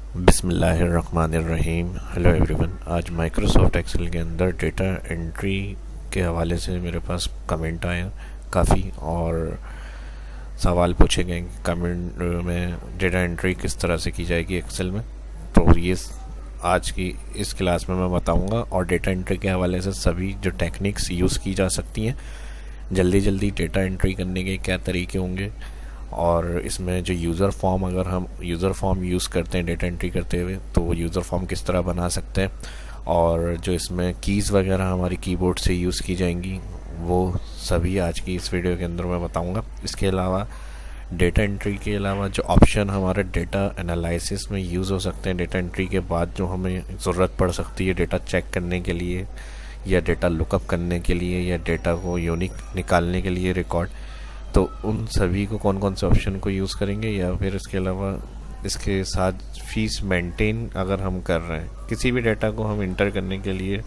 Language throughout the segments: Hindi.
बिस्मिल्लाहिर्रहमानिर्रहीम। Hello everyone. आज माइक्रोसॉफ्ट एक्सेल के अंदर डेटा एंट्री के हवाले से मेरे पास कमेंट आए काफ़ी, और सवाल पूछे गए कि कमेंट में डेटा एंट्री किस तरह से की जाएगी एक्सेल में। तो ये आज की इस क्लास में मैं बताऊंगा, और डेटा एंट्री के हवाले से सभी जो टेक्निक्स यूज़ की जा सकती हैं जल्दी जल्दी डेटा एंट्री करने के क्या तरीके होंगे, और इसमें जो यूज़र फॉर्म, अगर हम यूज़र फॉर्म यूज़ करते हैं डेटा एंट्री करते हुए तो वो यूज़र फॉर्म किस तरह बना सकते हैं, और जो इसमें कीज़ वगैरह हमारी कीबोर्ड से यूज़ की जाएंगी वो सभी आज की इस वीडियो के अंदर मैं बताऊंगा। इसके अलावा डेटा एंट्री के अलावा जो ऑप्शन हमारे डेटा एनालिसिस में यूज़ हो सकते हैं डेटा एंट्री के बाद, जो हमें ज़रूरत पड़ सकती है डेटा चेक करने के लिए या डेटा लुकअप करने के लिए या डेटा को यूनिक निकालने के लिए रिकॉर्ड, तो उन सभी को कौन कौन से ऑप्शन को यूज़ करेंगे। या फिर इसके अलावा इसके साथ फीस मेंटेन अगर हम कर रहे हैं, किसी भी डेटा को हम इंटर करने के लिए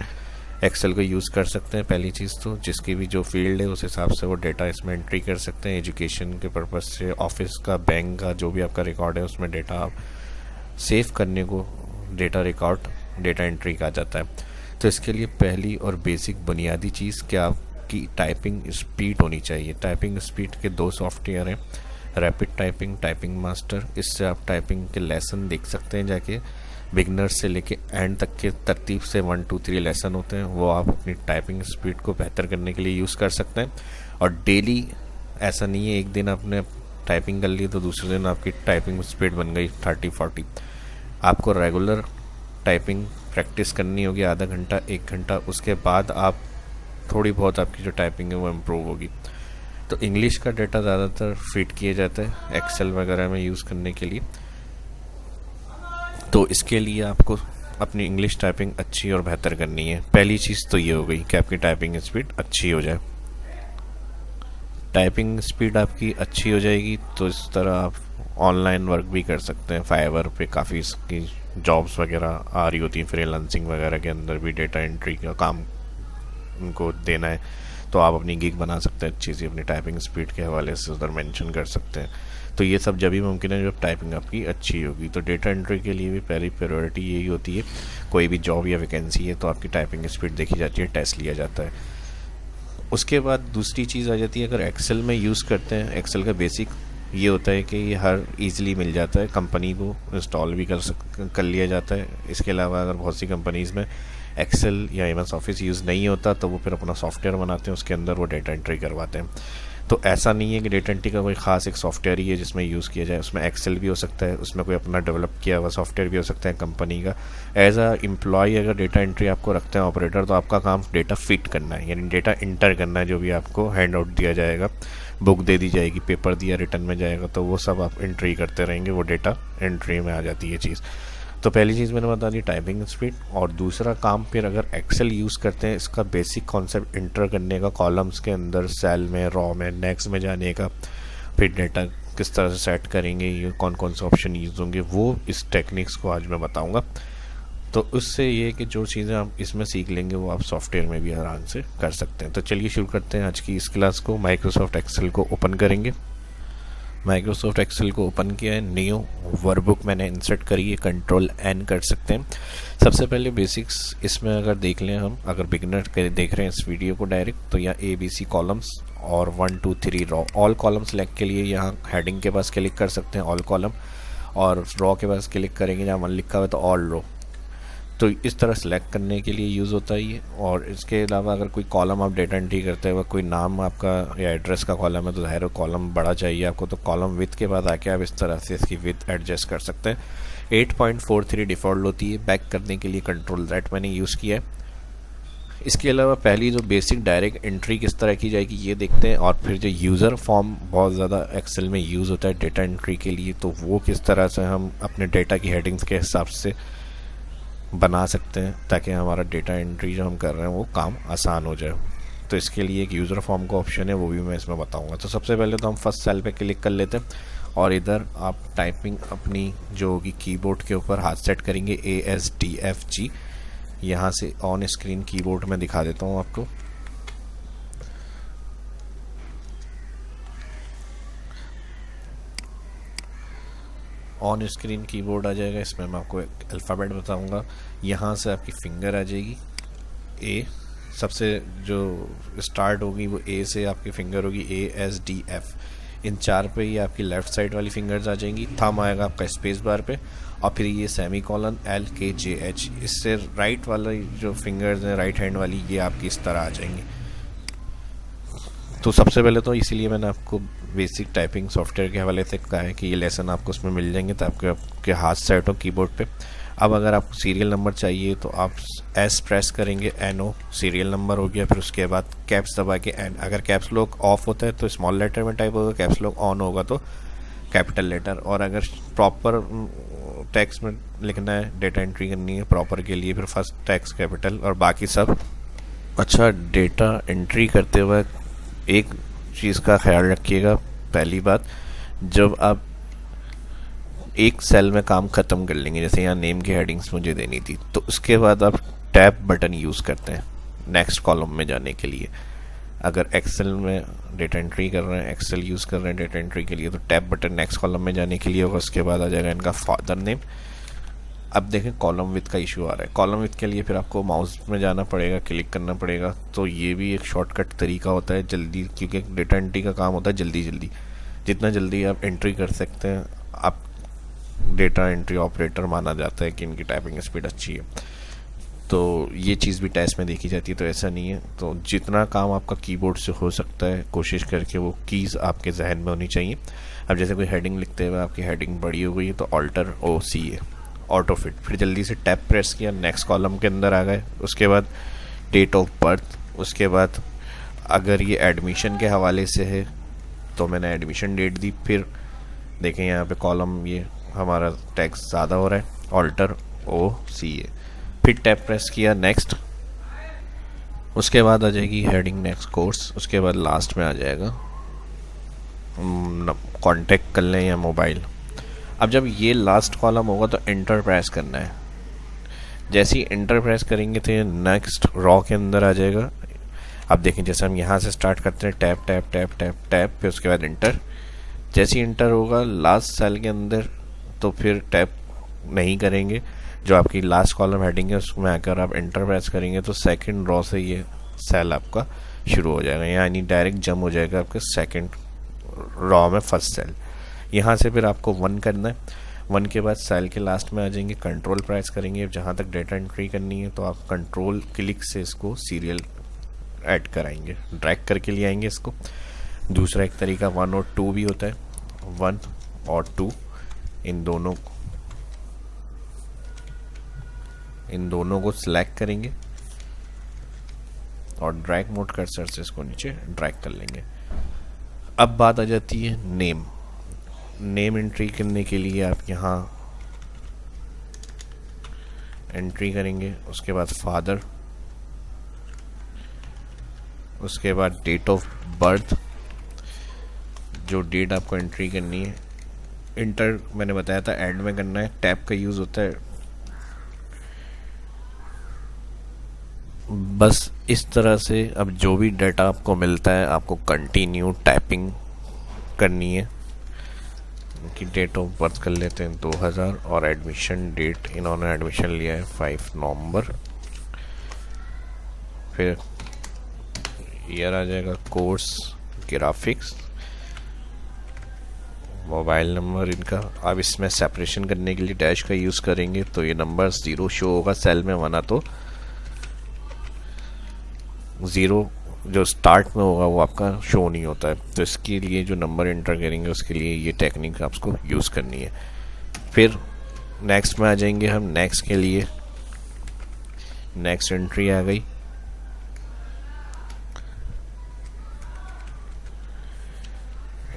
एक्सेल को यूज़ कर सकते हैं। पहली चीज़ तो जिसकी भी जो फील्ड है उस हिसाब से वो डेटा इसमें एंट्री कर सकते हैं। एजुकेशन के पर्पज़ से, ऑफिस का, बैंक का, जो भी आपका रिकॉर्ड है उसमें डेटा आप सेव करने को डेटा रिकॉर्ड डेटा एंट्री कहा जाता है। तो इसके लिए पहली और बेसिक बुनियादी चीज़ क्या की टाइपिंग स्पीड होनी चाहिए। टाइपिंग स्पीड के दो सॉफ्टवेयर हैं, रैपिड टाइपिंग, टाइपिंग मास्टर। इससे आप टाइपिंग के लेसन देख सकते हैं जाके, बिगनर से लेके एंड तक के तरतीब से 1 2 3 लेसन होते हैं, वो आप अपनी टाइपिंग स्पीड को बेहतर करने के लिए यूज़ कर सकते हैं। और डेली ऐसा नहीं है एक दिन आपने टाइपिंग कर ली तो दूसरे दिन आपकी टाइपिंग स्पीड बन गई 30-40। आपको रेगुलर टाइपिंग प्रैक्टिस करनी होगी, आधा घंटा 1 घंटा, उसके बाद आप थोड़ी बहुत आपकी जो टाइपिंग है वो इम्प्रूव होगी। तो इंग्लिश का डेटा ज़्यादातर फिट किया जाता है एक्सेल वगैरह में यूज़ करने के लिए। तो इसके लिए आपको अपनी इंग्लिश टाइपिंग अच्छी और बेहतर करनी है। पहली चीज़ तो ये हो गई कि आपकी टाइपिंग स्पीड अच्छी हो जाए। टाइपिंग स्पीड आपकी अच्छी हो जाएगी तो इस तरह आप ऑनलाइन वर्क भी कर सकते हैं। फाइवर पे काफ़ी इसकी जॉब्स वगैरह आ रही होती हैं, फ्रीलांसिंग वगैरह के अंदर भी डेटा एंट्री का काम उनको देना है तो आप अपनी गिग बना सकते हैं अच्छी सी, अपनी टाइपिंग स्पीड के हवाले से उधर मेंशन कर सकते हैं। तो ये सब जब भी मुमकिन है जब टाइपिंग आपकी अच्छी होगी। तो डेटा एंट्री के लिए भी पहली प्रायोरिटी यही होती है, कोई भी जॉब या वैकेंसी है तो आपकी टाइपिंग स्पीड देखी जाती है, टेस्ट लिया जाता है। उसके बाद दूसरी चीज़ आ जाती है, अगर एक्सेल में यूज़ करते हैं, एक्सेल का बेसिक ये होता है कि ये हर ईज़िली मिल जाता है, कंपनी को इंस्टॉल भी कर लिया जाता है। इसके अलावा अगर बहुत सी कंपनीज़ में एक्सेल या एमएस ऑफिस यूज़ नहीं होता तो वो फिर अपना सॉफ्टवेयर बनाते हैं, उसके अंदर वो डेटा एंट्री करवाते हैं। तो ऐसा नहीं है कि डेटा एंट्री का कोई ख़ास एक सॉफ्टवेयर ही है जिसमें यूज़ किया जाए, उसमें एक्सेल भी हो सकता है, उसमें कोई अपना डेवलप किया हुआ सॉफ्टवेयर भी हो सकता है कंपनी का। एज अ एम्प्लॉय अगर डेटा एंट्री आपको रखते हैं ऑपरेटर, तो आपका काम डेटा फिट करना है, यानी डेटा इंटर करना है। जो भी आपको हैंड आउट दिया जाएगा, बुक दे दी जाएगी, पेपर दिया रिटर्न में जाएगा, तो वो सब आप एंट्री करते रहेंगे, वो डेटा एंट्री में आ जाती है चीज़। तो पहली चीज़ मैंने बता दी टाइपिंग स्पीड। और दूसरा काम फिर अगर एक्सेल यूज़ करते हैं, इसका बेसिक कॉन्सेप्ट इंटर करने का, कॉलम्स के अंदर, सेल में, रॉ में, नेक्स्ट में जाने का, फिर डेटा किस तरह से सेट करेंगे, ये कौन कौन से ऑप्शन यूज़ होंगे, वो इस टेक्निक्स को आज मैं बताऊंगा। तो उससे ये कि जो चीज़ें आप इसमें सीख लेंगे वो आप सॉफ्टवेयर में भी आराम से कर सकते हैं। तो चलिए शुरू करते हैं आज की इस क्लास को। माइक्रोसॉफ्ट एक्सेल को ओपन करेंगे। माइक्रोसॉफ्ट एक्सेल को ओपन किया है, न्यू वर्कबुक मैंने इंसर्ट करी है, Ctrl+N कर सकते हैं। सबसे पहले बेसिक्स इसमें अगर देख लें हम, अगर बिगनर देख रहे हैं इस वीडियो को डायरेक्ट, तो यहाँ ABC कॉलम्स और 1 2 3 रॉ, ऑल कॉलम सेलेक्ट के लिए यहाँ हेडिंग के पास क्लिक कर सकते हैं, ऑल कॉलम, और रॉ के पास क्लिक करेंगे जहाँ 1 लिखा हुआ है तो ऑल रो। तो इस तरह सेलेक्ट करने के लिए यूज़ होता है ये। और इसके अलावा अगर कोई कॉलम आप डेटा एंट्री करते हुए, कोई नाम आपका या एड्रेस का कॉलम है तो ज़ाहिर कॉलम बड़ा चाहिए आपको, तो कॉलम विथ के बाद आके आप इस तरह से इसकी विथ एडजस्ट कर सकते हैं। 8.43 डिफ़ॉल्ट होती है। बैक करने के लिए Ctrl+Z मैंने यूज़ किया है। इसके अलावा पहली जो बेसिक डायरेक्ट एंट्री किस तरह की जाएगी ये देखते हैं, और फिर जो यूज़र फॉर्म बहुत ज़्यादा एक्सेल में यूज़ होता है डेटा एंट्री के लिए, तो वो किस तरह से हम अपने डेटा की हेडिंग्स के हिसाब से बना सकते हैं ताकि हमारा डेटा एंट्री जो हम कर रहे हैं वो काम आसान हो जाए। तो इसके लिए एक यूज़र फॉर्म का ऑप्शन है, वो भी मैं इसमें बताऊंगा। तो सबसे पहले तो हम फर्स्ट सेल पे क्लिक कर लेते हैं, और इधर आप टाइपिंग अपनी जो होगी कीबोर्ड के ऊपर हाथ सेट करेंगे, ASDFG। यहाँ से ऑन स्क्रीन कीबोर्ड में दिखा देता हूँ आपको। ऑन स्क्रीन कीबोर्ड आ जाएगा। इसमें मैं आपको एक अल्फ़ाबेट बताऊंगा। यहाँ से आपकी फिंगर आ जाएगी ए, सबसे जो स्टार्ट होगी वो ए से आपकी फिंगर होगी, ASDF। इन 4 पे ही आपकी लेफ़्ट साइड वाली फिंगर्स आ जाएंगी। थंब आएगा आपका स्पेस बार पे, और फिर ये सेमी कॉलन LKJH। इससे राइट वाला जो फिंगर्स हैं राइट हैंड वाली, ये आपकी इस तरह आ जाएंगी। तो सबसे पहले तो इसीलिए मैंने आपको बेसिक टाइपिंग सॉफ्टवेयर के हवाले से कहा है कि ये लेसन आपको उसमें मिल जाएंगे, तो आपके हाथ सेट हो कीबोर्ड पे। अब अगर आपको सीरियल नंबर चाहिए तो आप S प्रेस करेंगे, NO सीरियल नंबर हो गया। फिर उसके बाद कैप्स दबा के N। अगर कैप्स लॉक ऑफ होता है तो स्मॉल लेटर में टाइप होगा, कैप्स लॉक ऑन होगा तो कैपिटल लेटर। और अगर प्रॉपर टेक्स्ट में लिखना है, डेटा एंट्री करनी है प्रॉपर के लिए, फिर फर्स्ट टेक्स्ट कैपिटल और बाकी सब। अच्छा, डेटा एंट्री करते वक्त एक चीज़ का ख्याल रखिएगा। पहली बात, जब आप एक सेल में काम ख़त्म कर लेंगे, जैसे यहाँ नेम की हेडिंग्स मुझे देनी थी, तो उसके बाद आप टैब बटन यूज़ करते हैं नेक्स्ट कॉलम में जाने के लिए। अगर एक्सेल में डेटा एंट्री कर रहे हैं, एक्सेल यूज़ कर रहे हैं डेटा एंट्री के लिए, तो टैब बटन नेक्स्ट कॉलम में जाने के लिए होगा। उसके बाद आ जाएगा इनका फादर नेम। अब देखें कॉलम विथ का इशू आ रहा है। कॉलम विथ के लिए फिर आपको माउस में जाना पड़ेगा, क्लिक करना पड़ेगा। तो ये भी एक शॉर्टकट तरीका होता है जल्दी, क्योंकि डेटा एंट्री का काम होता है जल्दी जल्दी। जितना जल्दी आप एंट्री कर सकते हैं, आप डेटा एंट्री ऑपरेटर माना जाता है कि इनकी टाइपिंग स्पीड अच्छी है। तो ये चीज़ भी टेस्ट में देखी जाती है, तो ऐसा नहीं है। तो जितना काम आपका कीबोर्ड से हो सकता है कोशिश करके वो कीज़ आपके जहन में होनी चाहिए। अब जैसे कोई हेडिंग लिखते हुए आपकी हेडिंग बड़ी हो गई है तो ऑल्टर OCA ऑटो फिट, फिर जल्दी से टैब प्रेस किया, नेक्स्ट कॉलम के अंदर आ गए। उसके बाद डेट ऑफ बर्थ। उसके बाद अगर ये एडमिशन के हवाले से है तो मैंने एडमिशन डेट दी। फिर देखें यहाँ पे कॉलम ये हमारा टेक्स्ट ज़्यादा हो रहा है, ऑल्टर OCA। फिर टैब प्रेस किया, नेक्स्ट। उसके बाद आ जाएगी हेडिंग नेक्स्ट कोर्स। उसके बाद लास्ट में आ जाएगा कॉन्टेक्ट कर लें या मोबाइल। अब जब ये लास्ट कॉलम होगा तो एंटर प्रेस करना है। जैसे ही एंटर प्रेस करेंगे तो ये नेक्स्ट रॉ के अंदर आ जाएगा। अब देखें जैसे हम यहाँ से स्टार्ट करते हैं, tap tap tap tap tap, फिर उसके बाद एंटर। जैसे ही एंटर होगा लास्ट सेल के अंदर तो फिर टैप नहीं करेंगे। जो आपकी लास्ट कॉलम हेडिंग है उसमें आकर आप एंटर प्रेस करेंगे तो सेकंड रॉ से ये सेल आपका शुरू हो जाएगा, यानी डायरेक्ट जंप हो जाएगा आपके सेकंड रॉ में फर्स्ट सेल। यहाँ से फिर आपको 1 करना है। 1 के बाद सेल के लास्ट में आ जाएंगे, कंट्रोल प्रेस करेंगे। जहाँ तक डेटा एंट्री करनी है तो आप कंट्रोल क्लिक से इसको सीरियल ऐड कराएंगे, ड्रैग करके ले आएंगे इसको। दूसरा एक तरीका 1 और 2 भी होता है। 1 और 2 इन दोनों को सिलेक्ट करेंगे और ड्रैग मोड कर्सर से इसको नीचे ड्रैग कर लेंगे। अब बात आ जाती है नेम एंट्री करने के लिए आप यहाँ एंट्री करेंगे। उसके बाद फादर, उसके बाद डेट ऑफ बर्थ, जो डेट आपको एंट्री करनी है। इंटर मैंने बताया था एंड में करना है, टैब का यूज़ होता है। बस इस तरह से अब जो भी डाटा आपको मिलता है आपको कंटिन्यू टाइपिंग करनी है। कि डेट ऑफ बर्थ कर लेते हैं 2000 और एडमिशन डेट इन्होंने एडमिशन लिया है 5 नवंबर। फिर ईयर आ जाएगा, कोर्स ग्राफिक्स, मोबाइल नंबर इनका। अब इसमें सेपरेशन करने के लिए डैश का यूज़ करेंगे तो ये नंबर 0 शो होगा सेल में, वरना तो 0 जो स्टार्ट में होगा वो आपका शो नहीं होता है। तो इसके लिए जो नंबर एंटर करेंगे उसके लिए ये टेक्निक आपको यूज़ करनी है। फिर नेक्स्ट में आ जाएंगे हम। नेक्स्ट के लिए नेक्स्ट एंट्री आ गई।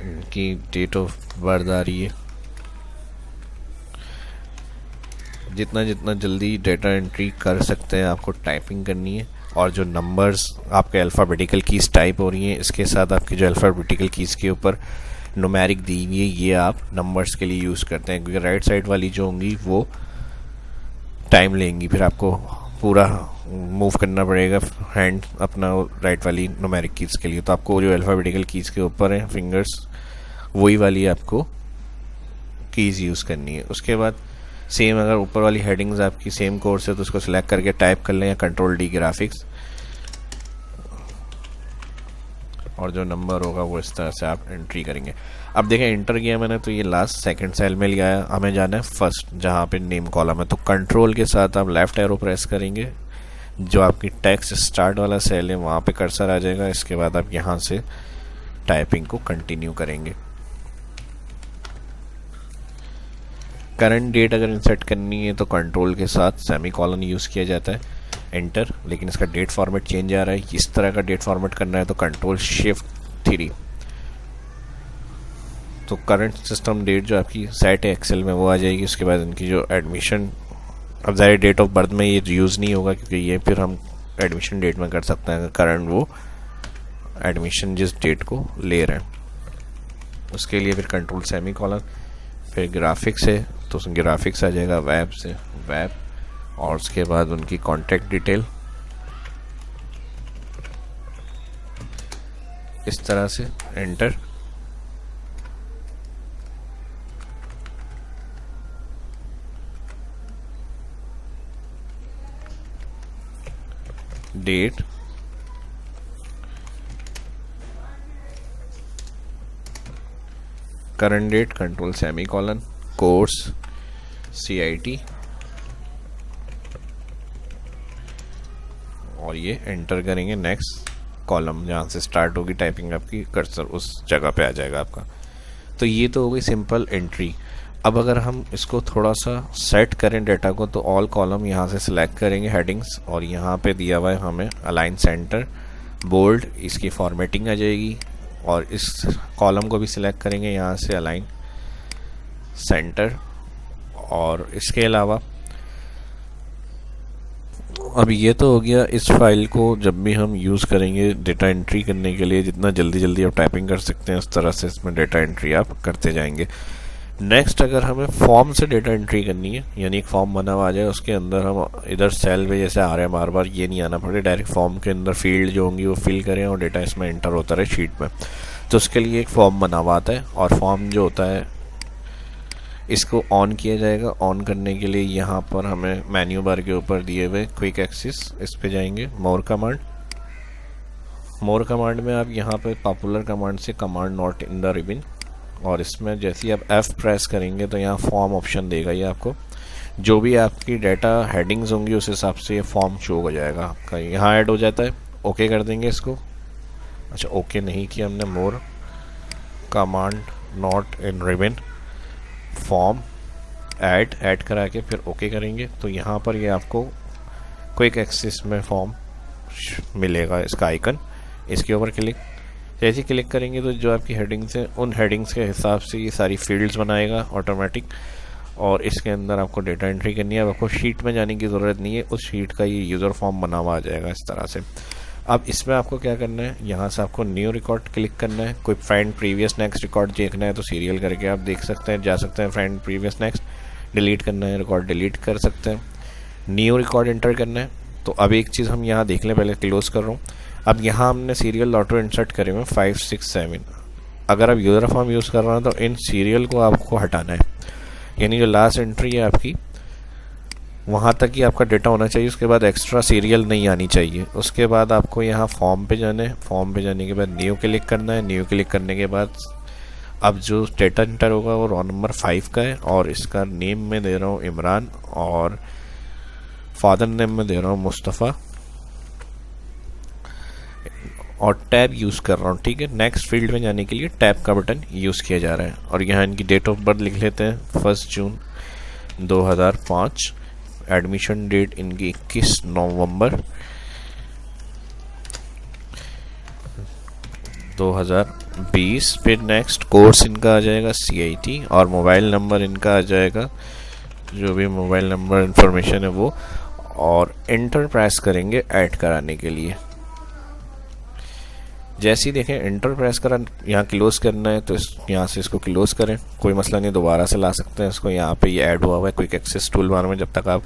इनकी डेट ऑफ बर्थ आ रही है। जितना जितना जल्दी डेटा एंट्री कर सकते हैं आपको टाइपिंग करनी है। और जो नंबर्स आपके अल्फ़ाबेटिकल कीज़ टाइप हो रही हैं, इसके साथ आपकी जो अल्फ़ाबेटिकल कीज़ के ऊपर न्यूमेरिक दी हुई है ये आप नंबर्स के लिए यूज़ करते हैं, क्योंकि राइट साइड वाली जो होंगी वो टाइम लेंगी। फिर आपको पूरा मूव करना पड़ेगा हैंड अपना राइट वाली न्यूमेरिक कीज़ के लिए। तो आपको जो अल्फ़ाबेटिकल कीज़ के ऊपर हैं फिंगर्स, वही वाली आपको कीज़ यूज़ करनी है। उसके बाद सेम अगर ऊपर वाली हेडिंग्स आपकी सेम कोर्स है तो उसको सिलेक्ट करके टाइप कर लें, या कंट्रोल डी ग्राफिक्स, और जो नंबर होगा वो इस तरह से आप एंट्री करेंगे। अब देखें इंटर किया मैंने तो ये लास्ट सेकंड सेल में लिया है, हमें जाना है फर्स्ट जहाँ पे नेम कॉलम है, तो कंट्रोल के साथ आप लेफ्ट एरो प्रेस करेंगे, जो आपकी टेक्स्ट स्टार्ट वाला सेल है वहाँ पे कर्सर आ जाएगा। इसके बाद आप यहाँ से टाइपिंग को कंटिन्यू करेंगे। करंट डेट अगर इंसर्ट करनी है तो कंट्रोल के साथ सेमी कॉलन यूज़ किया जाता है, एंटर, लेकिन इसका डेट फॉर्मेट चेंज आ रहा है। इस तरह का डेट फॉर्मेट करना है तो कंट्रोल शिफ्ट 3, तो करंट सिस्टम डेट जो आपकी सेट है एक्सेल में वो आ जाएगी। उसके बाद इनकी जो एडमिशन, अब ज़ाहिर डेट ऑफ बर्थ में ये यूज़ नहीं होगा क्योंकि ये फिर हम एडमिशन डेट में कर सकते हैं करंट वो एडमिशन जिस डेट को ले रहे हैं। उसके लिए फिर कंट्रोल सेमी कॉलन, फिर ग्राफिक्स है तो ग्राफिक्स आ जाएगा, वेब से वेब, और उसके बाद उनकी कॉन्टैक्ट डिटेल इस तरह से enter. Date, current date control semicolon, course CIT, और ये एंटर करेंगे। नेक्स्ट कॉलम जहाँ से स्टार्ट होगी टाइपिंग आपकी, कर्सर उस जगह पे आ जाएगा आपका। तो ये तो हो गई सिंपल एंट्री। अब अगर हम इसको थोड़ा सा सेट करें डेटा को तो ऑल कॉलम यहाँ से सिलेक्ट करेंगे हेडिंग्स, और यहाँ पे दिया हुआ है हमें अलाइन सेंटर बोल्ड, इसकी फॉर्मेटिंग आ जाएगी। और इस कॉलम को भी सिलेक्ट करेंगे यहाँ से अलाइन सेंटर। और इसके अलावा अब ये तो हो गया, इस फाइल को जब भी हम यूज़ करेंगे डेटा एंट्री करने के लिए, जितना जल्दी जल्दी आप टाइपिंग कर सकते हैं उस तरह से इसमें डेटा एंट्री आप करते जाएंगे। नेक्स्ट अगर हमें फॉर्म से डेटा एंट्री करनी है, यानी एक फॉर्म बना हुआ आ जाए, उसके अंदर हम इधर सेल में जैसे आ रहे हैं बार बार, ये नहीं आना पड़े, डायरेक्ट फॉर्म के अंदर फील्ड जो होंगी वो फिल करें और डेटा इसमें एंटर होता रहे शीट में। तो उसके लिए एक फॉर्म बना हुआ आता है, और फॉर्म जो होता है इसको ऑन किया जाएगा। ऑन करने के लिए यहाँ पर हमें मेन्यू बार के ऊपर दिए हुए क्विक एक्सेस, इस पे जाएंगे, मोर कमांड। मोर कमांड में आप यहाँ पे पॉपुलर कमांड से command not in the ribbon, और इसमें जैसे ही आप F प्रेस करेंगे तो यहाँ फॉर्म ऑप्शन देगा ये आपको। जो भी आपकी डाटा हेडिंग्स होंगी उस हिसाब से ये फॉर्म शो हो जाएगा आपका, यहाँ ऐड हो जाता है। ओके कर देंगे इसको। अच्छा ओके नहीं किया हमने, more command not in ribbon form add करा के फिर ओके करेंगे तो यहाँ पर ये आपको क्विक एक्सेस में फॉर्म मिलेगा, इसका आइकन, इसके ऊपर क्लिक, जैसे क्लिक करेंगे तो जो आपकी हेडिंग्स हैं उन हेडिंग्स के हिसाब से ये सारी फील्ड्स बनाएगा ऑटोमेटिक। और इसके अंदर आपको डेटा एंट्री करनी है। अब आपको शीट में जाने की ज़रूरत नहीं है, उस शीट का ये यूज़र फॉर्म बना हुआ आ जाएगा इस तरह से। अब इसमें आपको क्या करना है, यहाँ से आपको न्यू रिकॉर्ड क्लिक करना है। कोई फाइंड प्रीवियस नेक्स्ट रिकॉर्ड देखना है तो सीरियल करके आप देख सकते हैं, जा सकते हैं फाइंड प्रीवियस नेक्स्ट, डिलीट करना है रिकॉर्ड डिलीट कर सकते हैं, न्यू रिकॉर्ड एंटर करना है। तो अब एक चीज़ हम यहाँ देख लें, पहले क्लोज कर रहा हूँ। अब यहाँ हमने सीरियल ऑटो इंसर्ट करे हुए 5, 6, 7। अगर आप यूज़र फॉर्म यूज़ कर रहे हैं तो इन सीरियल को आपको हटाना है, यानी जो लास्ट एंट्री है आपकी वहाँ तक ही आपका डेटा होना चाहिए, उसके बाद एक्स्ट्रा सीरियल नहीं आनी चाहिए। उसके बाद आपको यहाँ फॉर्म पे जाना है, फॉर्म पे जाने के बाद न्यू क्लिक करना है। न्यू क्लिक करने के बाद अब जो डेटा एंटर होगा वो रोल नंबर 5 का है, और इसका नेम में दे रहा हूँ इमरान, और फादर नेम में दे रहा हूँ मुस्तफ़ा, और टैब यूज़ कर रहा हूँ। ठीक है, नेक्स्ट फील्ड में जाने के लिए टैब का बटन यूज़ किया जा रहा है। और यहाँ इनकी डेट ऑफ बर्थ लिख लेते हैं 1 जून 2005, एडमिशन डेट इनकी 21 नवंबर 2020। फिर नेक्स्ट कोर्स इनका आ जाएगा CIT, और मोबाइल नंबर इनका आ जाएगा, जो भी मोबाइल नंबर इंफॉर्मेशन है वो, और एंटर प्रेस करेंगे ऐड कराने के लिए। जैसे ही देखें एंटर प्रेस करा, यहाँ क्लोज करना है तो यहाँ से इसको क्लोज करें, कोई मसला नहीं, दोबारा से ला सकते हैं इसको। यहाँ पे ये ऐड हुआ हुआ है क्विक एक्सेस टूल बार में, जब तक आप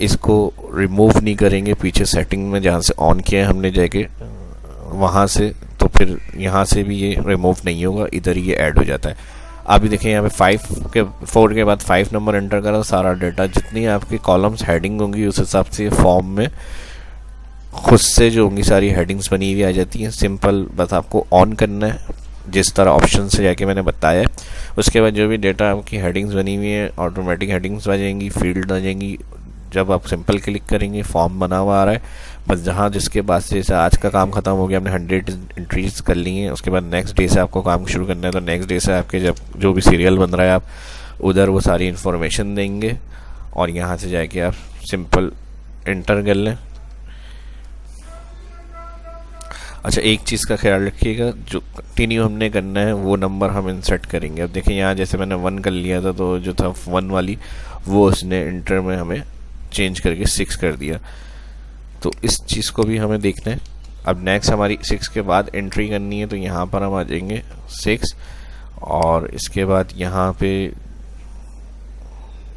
इसको रिमूव नहीं करेंगे पीछे सेटिंग में जहाँ से ऑन किया है हमने जाके वहाँ से, तो फिर यहाँ से भी ये रिमूव नहीं होगा, इधर ही ये ऐड हो जाता है। अभी देखिए यहाँ पे 4 के बाद 5 नंबर एंटर करा, सारा डेटा जितनी आपकी कॉलम्स हेडिंग होंगी उस हिसाब से फॉर्म में खुद से जो होंगी सारी हेडिंग्स बनी हुई आ जाती हैं। सिंपल बस आपको ऑन करना है जिस तरह ऑप्शन से जाके मैंने बताया है। उसके बाद जो भी डेटा आपकी हेडिंग्स बनी हुई है ऑटोमेटिक हेडिंग्स आ जाएंगी, फील्ड आ जाएंगी। जब आप सिंपल क्लिक करेंगे फॉर्म बना हुआ आ रहा है, बस जहाँ जिसके बाद से जैसे आज का काम खत्म हो गया, आपने 100 एंट्रीज कर ली हैं, उसके बाद नेक्स्ट डे से आपको काम शुरू करना है, तो नेक्स्ट डे से आपके जब जो भी सीरियल बन रहा है आप उधर वो सारी इन्फॉर्मेशन देंगे और यहाँ से जाके आप सिंपल एंटर कर लें। अच्छा, एक चीज़ का ख्याल रखिएगा, जो कंटिन्यू हमने करना है वो नंबर हम इंसर्ट करेंगे। अब देखिए यहाँ जैसे मैंने 1 कर लिया था, तो जो था 1 वाली वो उसने इंटर में हमें चेंज करके 6 कर दिया, तो इस चीज़ को भी हमें देखना है। अब नेक्स्ट हमारी 6 के बाद एंट्री करनी है, तो यहाँ पर हम आ जाएंगे 6 और इसके बाद यहाँ पे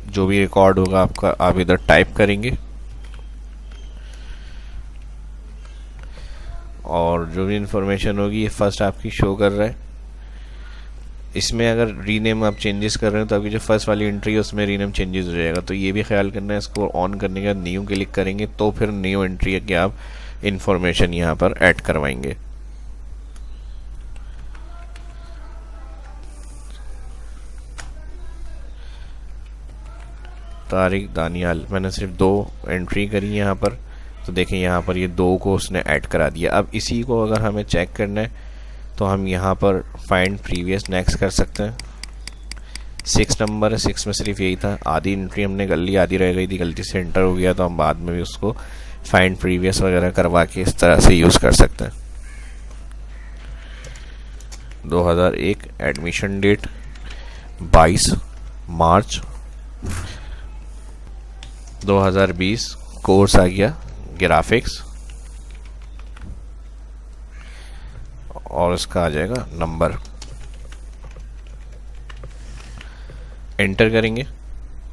जो भी रिकॉर्ड होगा आपका आप इधर टाइप करेंगे और जो भी इंफॉर्मेशन होगी ये फर्स्ट आपकी शो कर रहा है। इसमें अगर रीनेम आप चेंजेस कर रहे हो तो आपकी जो फर्स्ट वाली एंट्री है उसमें रीनेम चेंजेस हो जाएगा, तो ये भी ख्याल करना है। इसको ऑन करने के बाद न्यू क्लिक करेंगे तो फिर न्यू एंट्री के आप इंफॉर्मेशन यहाँ पर ऐड करवाएंगे। तारिक दानियाल, मैंने सिर्फ 2 एंट्री करी यहाँ पर, तो देखें यहाँ पर ये 2 को उसने ऐड करा दिया। अब इसी को अगर हमें चेक करना है तो हम यहाँ पर फाइंड प्रीवियस नेक्स्ट कर सकते हैं। 6 नंबर है, 6 में सिर्फ यही था, आधी एंट्री हमने कर ली, आधी रह गई थी, गलती से एंटर हो गया, तो हम बाद में भी उसको फाइंड प्रीवियस वगैरह करवा के इस तरह से यूज़ कर सकते हैं। 2001 एडमिशन डेट 22 मार्च 2020, कोर्स आ गया ग्राफिक्स और इसका आ जाएगा नंबर, एंटर करेंगे।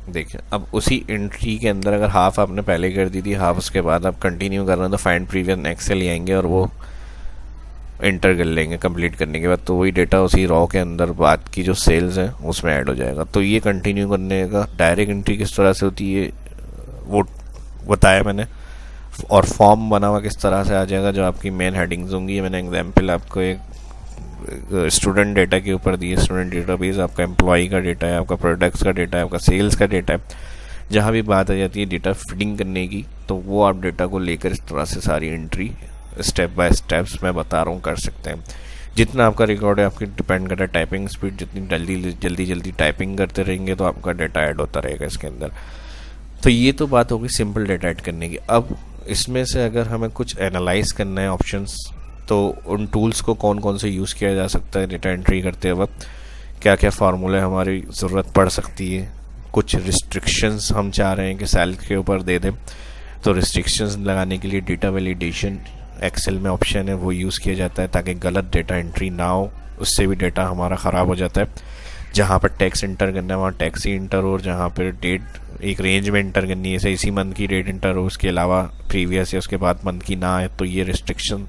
देखिए अब उसी एंट्री के अंदर अगर हाफ आपने पहले कर दी थी, हाफ उसके बाद आप कंटिन्यू कर रहे हैं, तो फाइंड प्रीवियस नेक्स्ट से ले आएंगे और वो एंटर कर लेंगे कंप्लीट करने के बाद, तो वही डेटा उसी रॉ के अंदर बाद की जो सेल्स हैं उसमें ऐड हो जाएगा। तो ये कंटिन्यू करने का डायरेक्ट एंट्री किस तरह से होती है वो बताया मैंने, और फॉर्म बना हुआ किस तरह से आ जाएगा जो आपकी मेन हेडिंग्स होंगी। ये मैंने एग्जांपल आपको एक स्टूडेंट डेटा के ऊपर दिए। स्टूडेंट डेटाबेस आपका एम्प्लॉई का डेटा है, आपका प्रोडक्ट्स का डेटा है, आपका सेल्स का डेटा है। जहाँ भी बात आ जाती है डेटा फीडिंग करने की, तो वो आप डेटा को लेकर इस तरह से सारी एंट्री स्टेप बाय स्टेप्स मैं बता रहा हूँ कर सकते हैं। जितना आपका रिकॉर्ड है आपकी डिपेंड करता है टाइपिंग स्पीड, जितनी जल्दी टाइपिंग करते रहेंगे तो आपका डेटा ऐड होता रहेगा इसके अंदर। तो ये तो बात होगी सिंपल डेटा ऐड करने की। अब इसमें से अगर हमें कुछ एनालाइज करना है ऑप्शंस, तो उन टूल्स को कौन कौन से यूज़ किया जा सकता है डेटा एंट्री करते वक्त, क्या क्या फार्मूले हमारी ज़रूरत पड़ सकती है। कुछ रिस्ट्रिक्शंस हम चाह रहे हैं कि सेल के ऊपर दे दें, तो रिस्ट्रिक्शंस लगाने के लिए डेटा वैलिडेशन एक्सेल में ऑप्शन है, वो यूज़ किया जाता है ताकि गलत डेटा एंट्री ना हो, उससे भी डेटा हमारा ख़राब हो जाता है। जहाँ पर टैक्स इंटर करना है वहाँ टैक्स ही इंटर हो, और जहाँ पर डेट एक रेंज में इंटर करनी है, इसी मंथ की डेट इंटर हो, उसके अलावा प्रीवियस या उसके बाद मंथ की ना आए, तो ये रिस्ट्रिक्शन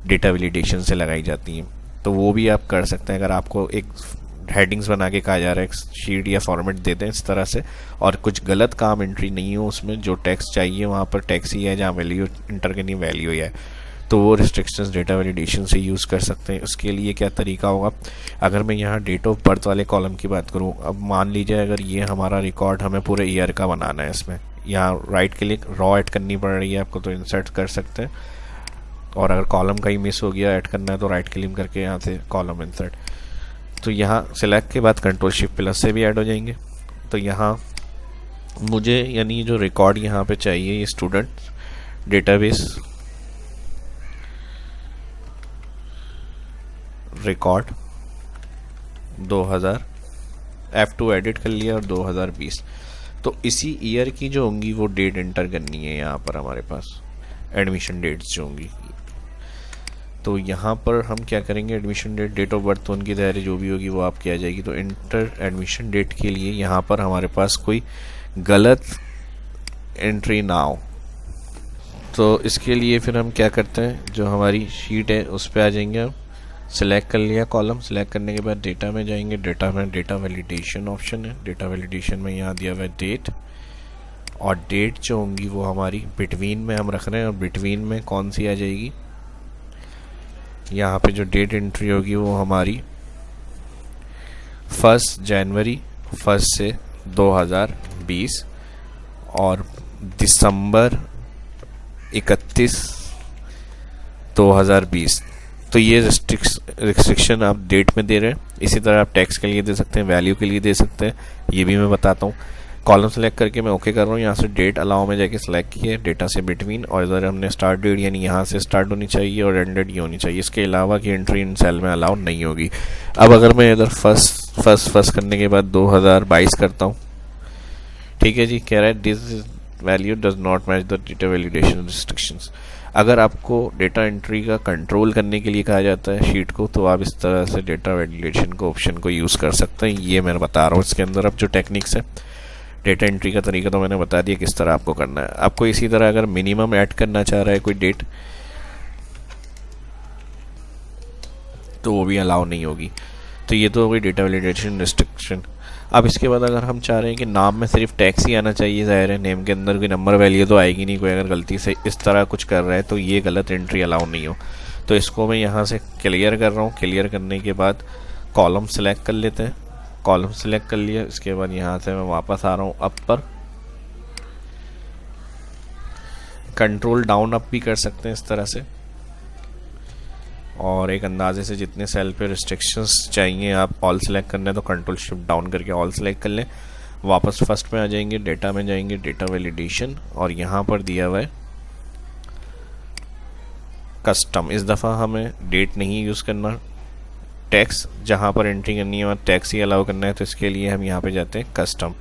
डेटा वैलिडेशन से लगाई जाती हैं। तो वो भी आप कर सकते हैं। अगर आपको एक हेडिंग्स बना के कहा जा रहा है शीट या फॉर्मेट दे दें इस तरह से, और कुछ गलत काम एंट्री नहीं हो उसमें, जो टैक्स चाहिए वहाँ पर टैक्स ही है, जहाँ वैल्यू इंटर करनी वैल्यू ही है, तो वो रिस्ट्रिक्शंस डेटा वैलिडेशन से यूज़ कर सकते हैं। उसके लिए क्या तरीका होगा, अगर मैं यहाँ डेट ऑफ बर्थ वाले कॉलम की बात करूँ, अब मान लीजिए अगर ये हमारा रिकॉर्ड हमें पूरे ईयर का बनाना है, इसमें यहाँ राइट क्लिक रॉ ऐड करनी पड़ रही है आपको, तो इंसर्ट कर सकते हैं। और अगर कॉलम का ही मिस हो गया ऐड करना है तो राइट क्लिक करके यहाँ से कॉलम इंसर्ट, तो यहाँ सिलेक्ट के बाद कंट्रोल शिफ्ट प्लस से भी ऐड हो जाएंगे। तो यहाँ मुझे यानी जो रिकॉर्ड यहाँ पे चाहिए ये student database record 2000 F2 edit कर लिया और 2020, तो इसी ईयर की जो होंगी वो डेट एंटर करनी है यहाँ पर हमारे पास एडमिशन डेट्स जो होंगी। तो यहाँ पर हम क्या करेंगे, admission date date of birth उनकी तैयारी जो भी होगी वो आपकी आ जाएगी। तो इंटर एडमिशन डेट के लिए यहाँ पर हमारे पास कोई गलत एंट्री ना हो, तो इसके लिए फिर हम क्या करते हैं, जो हमारी शीट है उस पर आ जाएंगे हम सिलेक्ट कर लिया कॉलम। सिलेक्ट करने के बाद डेटा में जाएंगे, डेटा में डेटा वैलिडेशन ऑप्शन है। डेटा वैलिडेशन में यहाँ दिया हुआ है डेट, और डेट जो होंगी वो हमारी बिटवीन में हम रख रहे हैं, और बिटवीन में कौन सी आ जाएगी, यहाँ पे जो डेट एंट्री होगी वो हमारी 1 जनवरी 1 से 2020 और दिसंबर 31 2020। तो ये रिस्ट्रिक्शन आप डेट में दे रहे हैं। इसी तरह आप टैक्स के लिए दे सकते हैं, वैल्यू के लिए दे सकते हैं, ये भी मैं बताता हूँ। कॉलम सेलेक्ट करके मैं ओके कर रहा हूँ। यहाँ से डेट अलाउ में जाके सिलेक्ट किया, डेटा से बिटवीन, और इधर हमने स्टार्ट डेट यानी यहाँ से स्टार्ट होनी चाहिए और एंड डेट ये होनी चाहिए। इसके अलावा की एंट्री इन सेल में अलाउ नहीं होगी। अब अगर मैं इधर फर्स्ट करने के बाद 2022 करता हूँ, ठीक है जी, कह रहा है this value does not match the data validation restrictions. अगर आपको डेटा एंट्री का कंट्रोल करने के लिए कहा जाता है शीट को, तो आप इस तरह से डेटा वैलिडेशन को ऑप्शन को यूज़ कर सकते हैं। ये मैं बता रहा हूँ इसके अंदर अब जो टेक्निक्स है। डेटा एंट्री का तरीका तो मैंने बता दिया किस तरह आपको करना है। आपको इसी तरह अगर मिनिमम ऐड करना चाह रहा है कोई डेट, तो वो भी अलाउ नहीं होगी। तो ये तो हो गई डेटा वैलिडेशन रिस्ट्रिक्शन। अब इसके बाद अगर हम चाह रहे हैं कि नाम में सिर्फ टैक्स ही आना चाहिए, ज़ाहिर है नेम के अंदर कोई नंबर वैल्यू तो आएगी नहीं, कोई अगर गलती से इस तरह कुछ कर रहा है तो ये गलत एंट्री अलाउ नहीं हो। तो इसको मैं यहाँ से क्लियर कर रहा हूँ। क्लियर करने के बाद कॉलम सेलेक्ट कर लेते हैं। कॉलम सेलेक्ट कर लिया, इसके बाद यहाँ से मैं वापस आ रहा हूँ अप पर। कंट्रोल डाउन अप भी कर सकते हैं इस तरह से, और एक अंदाजे से जितने सेल पे रिस्ट्रिक्शंस चाहिए आप ऑल सेलेक्ट करना है तो कंट्रोल शिफ्ट डाउन करके ऑल सेलेक्ट कर लें। वापस फर्स्ट में आ जाएंगे, डेटा में जाएंगे, डेटा वैलिडेशन, और यहाँ पर दिया हुआ है कस्टम। इस दफ़ा हमें डेट नहीं यूज़ करना, टैक्स जहाँ पर एंट्री करनी है वहाँ टैक्स ही अलाउ करना है। तो इसके लिए हम यहाँ पे जाते हैं कस्टम।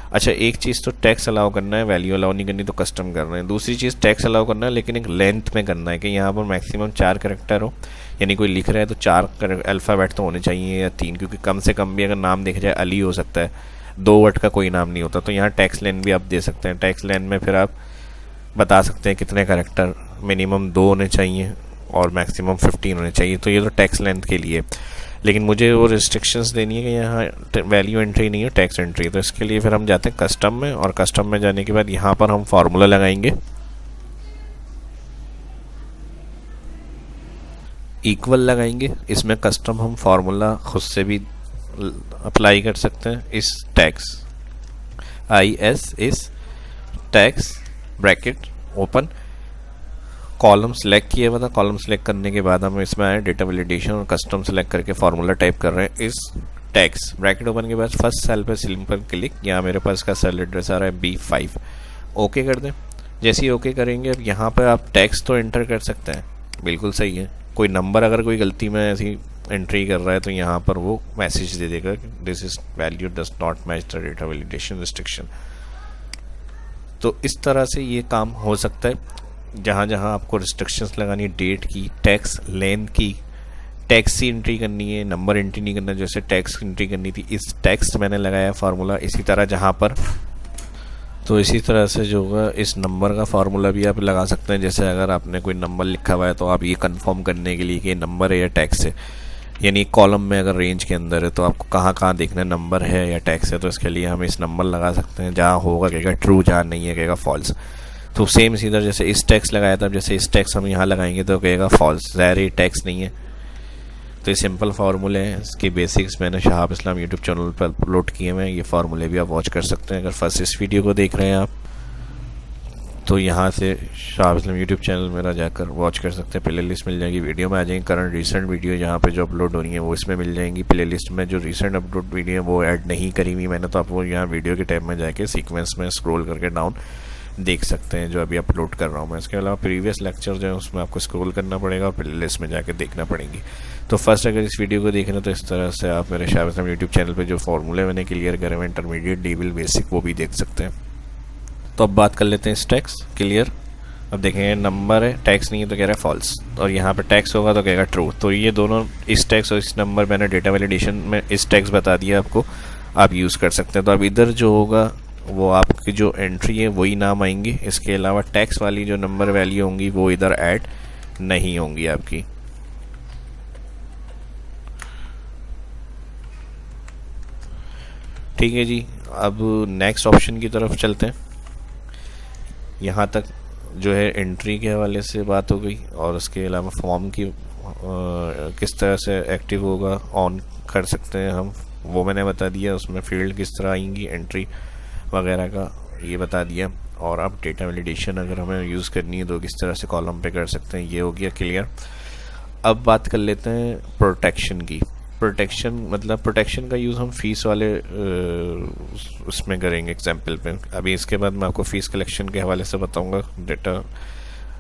अच्छा, एक चीज़ तो टैक्स अलाउ करना है, वैल्यू अलाउ नहीं करनी, तो कस्टम कर रहे हैं। दूसरी चीज़ टैक्स अलाउ करना है लेकिन एक लेंथ में करना है कि यहाँ पर मैक्सिमम 4 कैरेक्टर हो, यानी कोई लिख रहा है तो 4 अल्फ़ाबेट तो होने चाहिए या 3, क्योंकि कम से कम भी अगर नाम देखा जाए अली हो सकता है, 2 वर्ड का कोई नाम नहीं होता। तो यहाँ टैक्स लेंथ भी आप दे सकते हैं। टैक्स लेंथ में फिर आप बता सकते हैं कितने कैरेक्टर, मिनिमम 2 होने चाहिए और मैक्सिमम 15 होने चाहिए। तो ये तो टैक्स लेंथ के लिए, लेकिन मुझे वो रिस्ट्रिक्शंस देनी है कि यहाँ वैल्यू एंट्री नहीं है, टैक्स एंट्री। तो इसके लिए फिर हम जाते हैं कस्टम में, और कस्टम में जाने के बाद यहाँ पर हम फार्मूला लगाएंगे, इक्वल लगाएंगे। इसमें कस्टम हम फार्मूला खुद से भी अप्लाई कर सकते हैं। इस टैक्स IS इस tax bracket open, column select किया हुआ था। कॉलम सेलेक्ट करने के बाद हम इसमें आए डेटा वैलिडेशन और कस्टम सेलेक्ट करके फार्मूला टाइप कर रहे हैं। इस टैक्स ब्रैकेट ओपन के बाद फर्स्ट सेल पर सिंपल क्लिक, यहाँ मेरे पास का सेल एड्रेस आ रहा है B5, ओके कर दें। जैसे ही ओके करेंगे, अब यहाँ पर आप टैक्स तो एंटर कर सकते हैं, बिल्कुल सही है। कोई नंबर अगर कोई गलती में ऐसी एंट्री कर रहा है तो यहाँ पर वो मैसेज दे देगा this is value does not match the data validation restriction. तो इस तरह से ये काम हो सकता है। जहाँ जहाँ आपको रिस्ट्रिक्शंस लगानी, डेट की, टैक्स लेंथ की, टैक्स की एंट्री करनी है, नंबर एंट्री नहीं करना, जैसे टैक्स एंट्री करनी थी इस टैक्स मैंने लगाया फार्मूला। इसी तरह जहाँ पर, तो इसी तरह से जो होगा इस नंबर का फार्मूला भी आप लगा सकते हैं। जैसे अगर आपने कोई नंबर लिखा हुआ है तो आप ये कंफर्म करने के लिए कि नंबर है या टैक्स है, यानी कॉलम में अगर रेंज के अंदर है तो आपको कहाँ कहाँ देखना है, नंबर है या टैक्स है। तो इसके लिए हम इस नंबर लगा सकते हैं, जहाँ होगा कहेगा ट्रू, जहाँ नहीं है कहेगा फॉल्स। तो सेम इसी तरह जैसे इस टैक्स लगाया था, जैसे इस टैक्स हम यहाँ लगाएंगे तो कहेगा फॉल्स, ज़ाहिर है टैक्स नहीं है। तो ये सिंपल फार्मूले हैं, इसके बेसिक्स मैंने शहाब इस्लाम यूट्यूब चैनल पर अपलोड किए हैं। ये फार्मूले भी आप वॉच कर सकते हैं। अगर फर्स्ट इस वीडियो को देख रहे हैं आप तो यहाँ से शहाब इस्लाम यूट्यूब चैनल मेरा जाकर वॉच कर सकते हैं। प्ले लिस्ट मिल जाएगी, वीडियो में आ जाएंगी करंट रिसेंट वीडियो जहाँ पे जो अपलोड हो रही है वो इसमें मिल जाएंगी। प्ले लिस्ट में जो रिसेंट अपलोड वीडियो है वो ऐड नहीं करी हुई मैंने, तो आप वो यहाँ वीडियो के टैब में जाके सीक्वेंस में स्क्रॉल करके डाउन देख सकते हैं जो अभी अपलोड कर रहा हूँ मैं। इसके अलावा प्रीवियस लेक्चर जो है उसमें आपको स्क्रॉल करना पड़ेगा और प्ले लिस्ट में जाके देखना पड़ेगी। तो फर्स्ट अगर इस वीडियो को देखना तो इस तरह से आप मेरे शहाब इस्लाम यूट्यूब चैनल पे जो फार्मूले मैंने क्लियर करे हुए इंटरमीडिएट, लेवल, बेसिक, वो भी देख सकते हैं। तो अब बात कर लेते हैं इस टैक्स क्लियर। अब देखेंगे नंबर है, टैक्स नहीं है तो कह रहा है फॉल्स, और यहाँ पे टैक्स होगा तो कहेगा ट्रू। तो ये दोनों, इस टैक्स और इस नंबर, मैंने डेटा वैलिडेशन में इस टैक्स बता दिया आपको, आप यूज़ कर सकते हैं। तो अब इधर जो होगा वो आपकी जो एंट्री है वही नाम आएंगी। इसके अलावा टैक्स वाली जो नंबर वैल्यू होंगी वो इधर ऐड नहीं होंगी आपकी। ठीक है जी, अब नेक्स्ट ऑप्शन की तरफ चलते हैं। यहाँ तक जो है एंट्री के हवाले से बात हो गई, और उसके अलावा फॉर्म की किस तरह से एक्टिव होगा, ऑन कर सकते हैं हम, वो मैंने बता दिया। उसमें फील्ड किस तरह आएंगी, एंट्री वगैरह का ये बता दिया। और अब डेटा वैलिडेशन अगर हमें यूज़ करनी है तो किस तरह से कॉलम पे कर सकते हैं, ये हो गया क्लियर। अब बात कर लेते हैं प्रोटेक्शन की। प्रोटेक्शन का यूज़ हम फीस वाले उसमें करेंगे एग्जाम्पल पे। अभी इसके बाद मैं आपको फ़ीस कलेक्शन के हवाले से बताऊंगा डेटा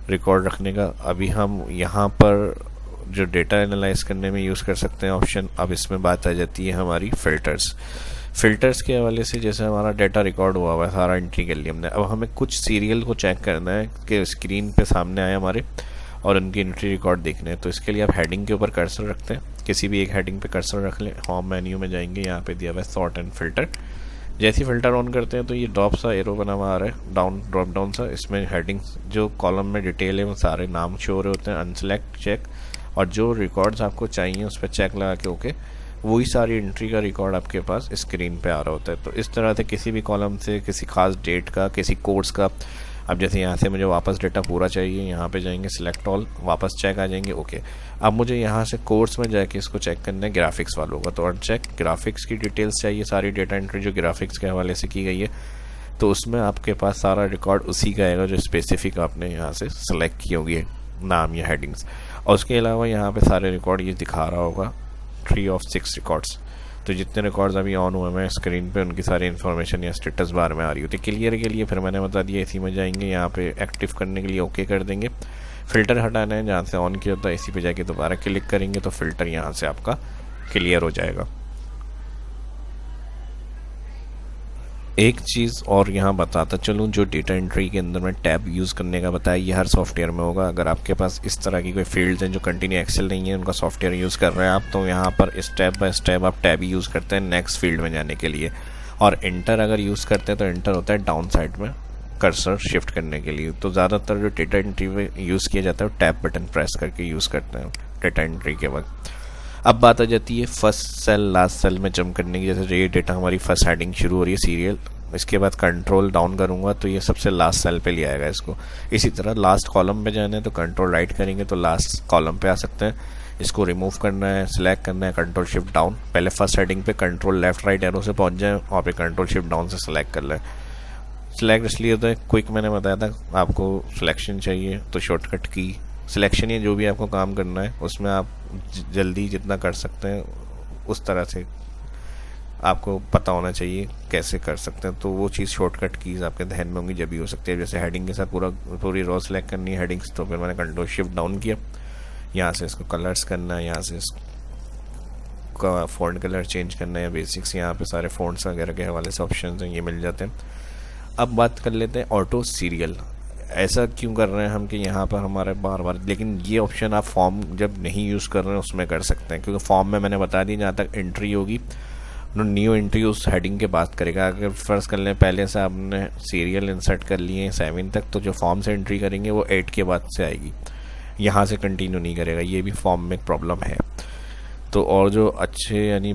रिकॉर्ड रखने का। अभी हम यहाँ पर जो डेटा एनालाइज करने में यूज़ कर सकते हैं ऑप्शन, अब इसमें बात आ जाती है हमारी फ़िल्टर्स के हवाले से। जैसे हमारा डेटा रिकॉर्ड हुआ है, सारा एंट्री कर लिया हमने, अब हमें कुछ सीरियल को चेक करना है कि स्क्रीन पे सामने आए हमारे, और उनकी एंट्री रिकॉर्ड देखने हैं। तो इसके लिए आप हेडिंग के ऊपर कर्सर रखते हैं, किसी भी एक हेडिंग पे कर्सर रख लें। होम मेन्यू में जाएंगे, यहाँ पे दिया हुआ है सॉर्ट एंड फिल्टर। जैसे ही फिल्टर ऑन करते हैं तो ये ड्रॉप सा एरो बना हुआ आ रहा है, ड्रॉप डाउन सा। इसमें हेडिंग्स जो कॉलम में डिटेल है वो सारे नाम शो हो रहे होते हैं, अनसेलेक्ट चेक, और जो रिकॉर्ड्स आपको चाहिए उस पर चेक लगा के ओके, वही सारी एंट्री का रिकॉर्ड आपके पास स्क्रीन पे आ रहा होता है। तो इस तरह से किसी भी कॉलम से किसी खास डेट का, किसी कोर्स का, अब जैसे यहाँ से मुझे वापस डेटा पूरा चाहिए, यहाँ पे जाएंगे सिलेक्ट ऑल, वापस चेक आ जाएंगे ओके। अब मुझे यहाँ से कोर्स में जाके इसको चेक करना है ग्राफिक्स वालों का, तो अनचेक ग्राफिक्स की डिटेल्स चाहिए, सारी डेटा एंट्री जो ग्राफिक्स के हवाले से की गई है, तो उसमें आपके पास सारा रिकॉर्ड उसी का आएगा जो स्पेसिफिक आपने यहाँ से सेलेक्ट की होगी नाम या हेडिंग्स। और उसके अलावा यहाँ पे सारे रिकॉर्ड ये दिखा रहा होगा 3 of 6 रिकॉर्ड्स। तो जितने रिकॉर्ड्स अभी ऑन हुए हैं स्क्रीन पे, उनकी सारी इन्फॉर्मेशन या स्टेटस बार में आ रही होती है। क्लियर के लिए फिर मैंने बता दिया, इसी में जाएंगे, यहाँ पे एक्टिव करने के लिए ओके कर देंगे। फ़िल्टर हटाना है, जहाँ से ऑन किया होता है इसी पे जाके दोबारा क्लिक करेंगे तो फ़िल्टर यहाँ से आपका क्लियर हो जाएगा। एक चीज़ और यहाँ बताता चलूँ, जो डेटा एंट्री के अंदर में टैब यूज़ करने का बताया, ये हर सॉफ्टवेयर में होगा। अगर आपके पास इस तरह की कोई फील्ड्स हैं जो कंटिन्यू एक्सेल नहीं है, उनका सॉफ्टवेयर यूज़ कर रहे हैं आप, तो यहाँ पर स्टेप बाय स्टेप आप टैब यूज़ करते हैं नेक्स्ट फील्ड में जाने के लिए। और इंटर अगर यूज़ करते हैं तो इंटर होता है डाउन साइड में कर्सर शिफ्ट करने के लिए। तो ज़्यादातर जो डेटा एंट्री में यूज़ किया जाता है वो टैब बटन प्रेस करके यूज़ करते हैं डेटा एंट्री के वक्त। अब बात आ जाती है फर्स्ट सेल लास्ट सेल में जंप करने की। जैसे ये डेटा हमारी फर्स्ट हेडिंग शुरू हो रही है सीरियल, इसके बाद कंट्रोल डाउन करूंगा तो ये सबसे लास्ट सेल पे ले आएगा इसको। इसी तरह लास्ट कॉलम पे जाना है तो कंट्रोल राइट करेंगे तो लास्ट कॉलम पे आ सकते हैं। इसको रिमूव करना है, सिलेक्ट करना है, कंट्रोल शिफ्ट डाउन, पहले फर्स्ट हेडिंग पे कंट्रोल लेफ्ट राइट एरो से पहुंच जाए और फिर कंट्रोल शिफ्ट डाउन से सिलेक्ट कर लें। सिलेक्ट इसलिए होता है क्विक, मैंने बताया था आपको सिलेक्शन चाहिए तो शॉर्टकट की सिलेक्शन है। जो भी आपको काम करना है उसमें आप जल्दी जितना कर सकते हैं उस तरह से आपको पता होना चाहिए कैसे कर सकते हैं। तो वो चीज़ शॉर्टकट कीज़ आपके ध्यान में होंगी जब भी हो सकती है। जैसे हेडिंग के साथ पूरी रो सेलेक्ट करनी है हेडिंग्स, तो फिर मैंने कंट्रोल शिफ्ट डाउन किया, यहाँ से इसको कलर्स करना है, यहाँ से इसका फ़ॉन्ट कलर चेंज करना है, बेसिक्स यहाँ पे सारे फ़ॉन्ट्स वगैरह के हवाले से ऑप्शन हैं ये मिल जाते हैं। अब बात कर लेते हैं ऑटो सीरियल। ऐसा क्यों कर रहे हैं हम कि यहाँ पर हमारे बार बार, लेकिन ये ऑप्शन आप फॉर्म जब नहीं यूज़ कर रहे हैं उसमें कर सकते हैं, क्योंकि फॉर्म में मैंने बता दी जहाँ तक एंट्री होगी न्यू एंट्री उस हेडिंग के बाद करेगा। अगर फर्स्ट कर लें पहले से आपने सीरियल इंसर्ट कर लिए हैं 7 तक, तो जो फॉर्म से एंट्री करेंगे वो 8 के बाद से आएगी, यहाँ से कंटिन्यू नहीं करेगा। ये भी फॉर्म में एक प्रॉब्लम है। तो और जो अच्छे यानी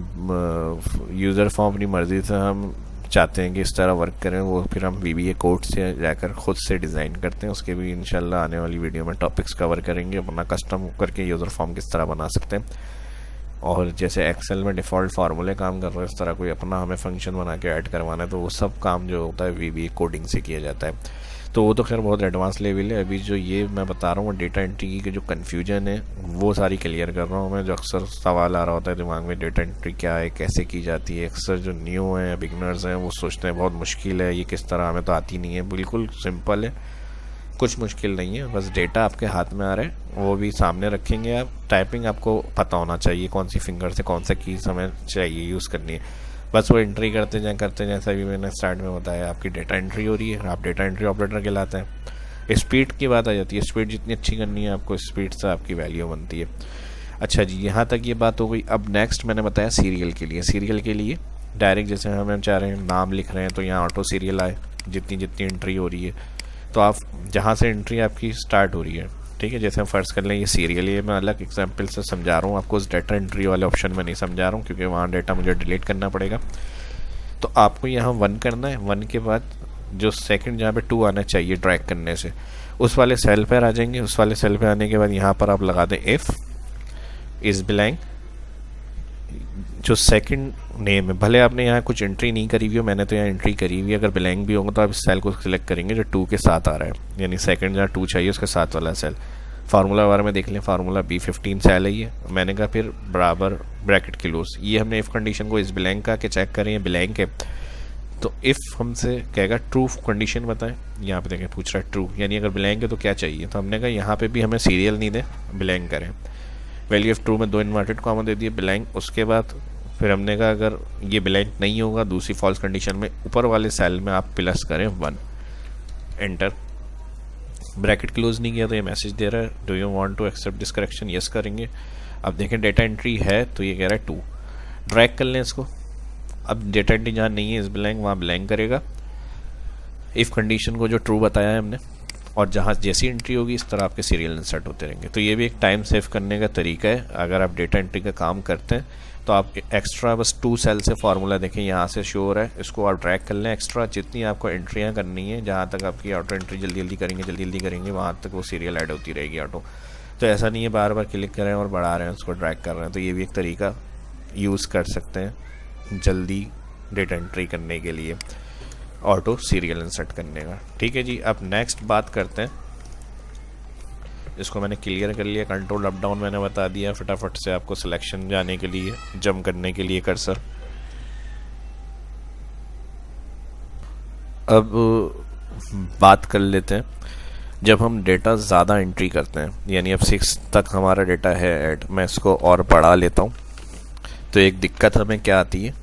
यूज़र फॉर्म अपनी मर्ज़ी से हम चाहते हैं कि इस तरह वर्क करें, वो फिर हम VBA कोड से जाकर खुद से डिज़ाइन करते हैं। उसके भी इंशाल्लाह आने वाली वीडियो में टॉपिक्स कवर करेंगे, अपना कस्टम करके यूज़र फॉर्म किस तरह बना सकते हैं। और जैसे एक्सेल में डिफ़ॉल्ट फार्मूले काम कर रहे हैं, इस तरह कोई अपना हमें फंक्शन बना के ऐड करवाना है तो वो सब काम जो होता है VBA कोडिंग से किया जाता है। तो वो तो खैर बहुत एडवांस लेवल है। अभी जो ये मैं बता रहा हूँ डेटा एंट्री की जो कन्फ्यूजन है वो सारी क्लियर कर रहा हूँ मैं। जो अक्सर सवाल आ रहा होता है दिमाग में, डेटा एंट्री क्या है, कैसे की जाती है। अक्सर जो न्यू हैं, बिगनर्स हैं, वो सोचते हैं बहुत मुश्किल है, ये किस तरह, हमें तो आती नहीं है। बिल्कुल सिंपल है, कुछ मुश्किल नहीं है। बस डेटा आपके हाथ में आ रहा है, वो भी सामने रखेंगे आप। टाइपिंग आपको पता होना चाहिए कौन सी फिंगर से कौन सा कीज़ हमें चाहिए यूज़ करनी है। बस वो एंट्री करते जाएँ जैसा भी मैंने स्टार्ट में बताया, आपकी डेटा एंट्री हो रही है, आप डेटा एंट्री ऑपरेटर कहलाते हैं। स्पीड की बात आ जाती है, स्पीड जितनी अच्छी करनी है आपको, स्पीड से आपकी वैल्यू बनती है। अच्छा जी, यहाँ तक ये बात हो गई। अब नेक्स्ट मैंने बताया सीरियल के लिए। सीरियल के लिए डायरेक्ट जैसे हम चाह रहे हैं नाम लिख रहे हैं तो यहाँ ऑटो सीरियल आए, जितनी जितनी एंट्री हो रही है तो आप जहाँ से एंट्री आपकी स्टार्ट हो रही है, ठीक है। जैसे हम फर्स्ट कर लें ये सीरियल, ये मैं अलग एग्जांपल से समझा रहा हूँ आपको, उस डेटा एंट्री वाले ऑप्शन में नहीं समझा रहा हूँ क्योंकि वहाँ डेटा मुझे डिलीट करना पड़ेगा। तो आपको यहाँ 1 करना है। 1 के बाद जो सेकंड जहाँ पे 2 आना चाहिए ड्रैग करने से, उस वाले सेल पर आ जाएंगे। उस वाले सेल पे आने के बाद यहाँ पर आप लगा दें इफ़ इज ब्लैंक जो सेकंड नेम है, भले आपने यहाँ कुछ एंट्री नहीं करी हुई हो, मैंने तो यहाँ एंट्री करी हुई है, अगर ब्लैंक भी होगा तो आप इस सेल को सिलेक्ट करेंगे जो 2 के साथ आ रहा है, यानी सेकंड जहाँ 2 चाहिए उसके साथ वाला सेल। फार्मूला बारे में देख लें, फार्मूला B15 सेल है ये। मैंने कहा फिर बराबर ब्रैकेट क्लोज, ये हमने इफ़ कंडीशन को इस ब्लैंक का के चेक करें ब्लैंक है, तो इफ़ हमसे कहेगा ट्रू कंडीशन बताएं, यहाँ पे देखें पूछ रहा है ट्रू, यानी अगर ब्लैंक है तो क्या चाहिए, तो हमने कहा यहाँ पे भी हमें सीरियल नहीं दे, ब्लैंक करें। वैल्यू ऑफ ट्रू में 2 इन्वर्टेड कॉमा दे दिए ब्लैंक। उसके बाद फिर हमने कहा अगर ये ब्लैंक नहीं होगा दूसरी फॉल्स कंडीशन में ऊपर वाले सेल में आप प्लस करें 1, एंटर। ब्रैकेट क्लोज नहीं किया तो ये मैसेज दे रहा है do you want to accept this correction, yes करेंगे। अब देखें डेटा एंट्री है तो ये कह रहा है 2, ड्रैग कर लें इसको। अब डेटा एंट्री जहाँ नहीं है इस ब्लैंक वहाँ ब्लैंक करेगा, इफ़ कंडीशन को जो ट्रू बताया है हमने, और जहाँ जैसी एंट्री होगी इस तरह आपके सीरियल इंसर्ट होते रहेंगे। तो ये भी एक टाइम सेव करने का तरीका है। अगर आप डेटा एंट्री का काम करते हैं तो आप एक्स्ट्रा बस 2 सेल से फार्मूला देखें यहाँ से शो हो रहा है, इसको आप ड्रैग कर लें। एक्स्ट्रा जितनी आपको एंट्रियाँ करनी है, जहाँ तक आपकी ऑटो एंट्री जल्दी जल्दी करेंगे वहाँ तक वो सीरियल ऐड होती रहेगी ऑटो। तो ऐसा नहीं है बार बार क्लिक करें और बढ़ा रहे हैं उसको ड्रैग कर रहे हैं। तो ये भी एक तरीका यूज़ कर सकते हैं जल्दी डेटा एंट्री करने के लिए, ऑटो सीरियल इंसर्ट करने का। ठीक है जी, अब नेक्स्ट बात करते हैं। इसको मैंने क्लियर कर लिया, कंट्रोल अप डाउन मैंने बता दिया, फटाफट से आपको सिलेक्शन जाने के लिए जंप करने के लिए कर्सर। अब बात कर लेते हैं जब हम डेटा ज़्यादा एंट्री करते हैं, यानी अब 6 तक हमारा डेटा है ऐड, मैं इसको और बढ़ा लेता हूँ तो एक दिक्कत हमें क्या आती है,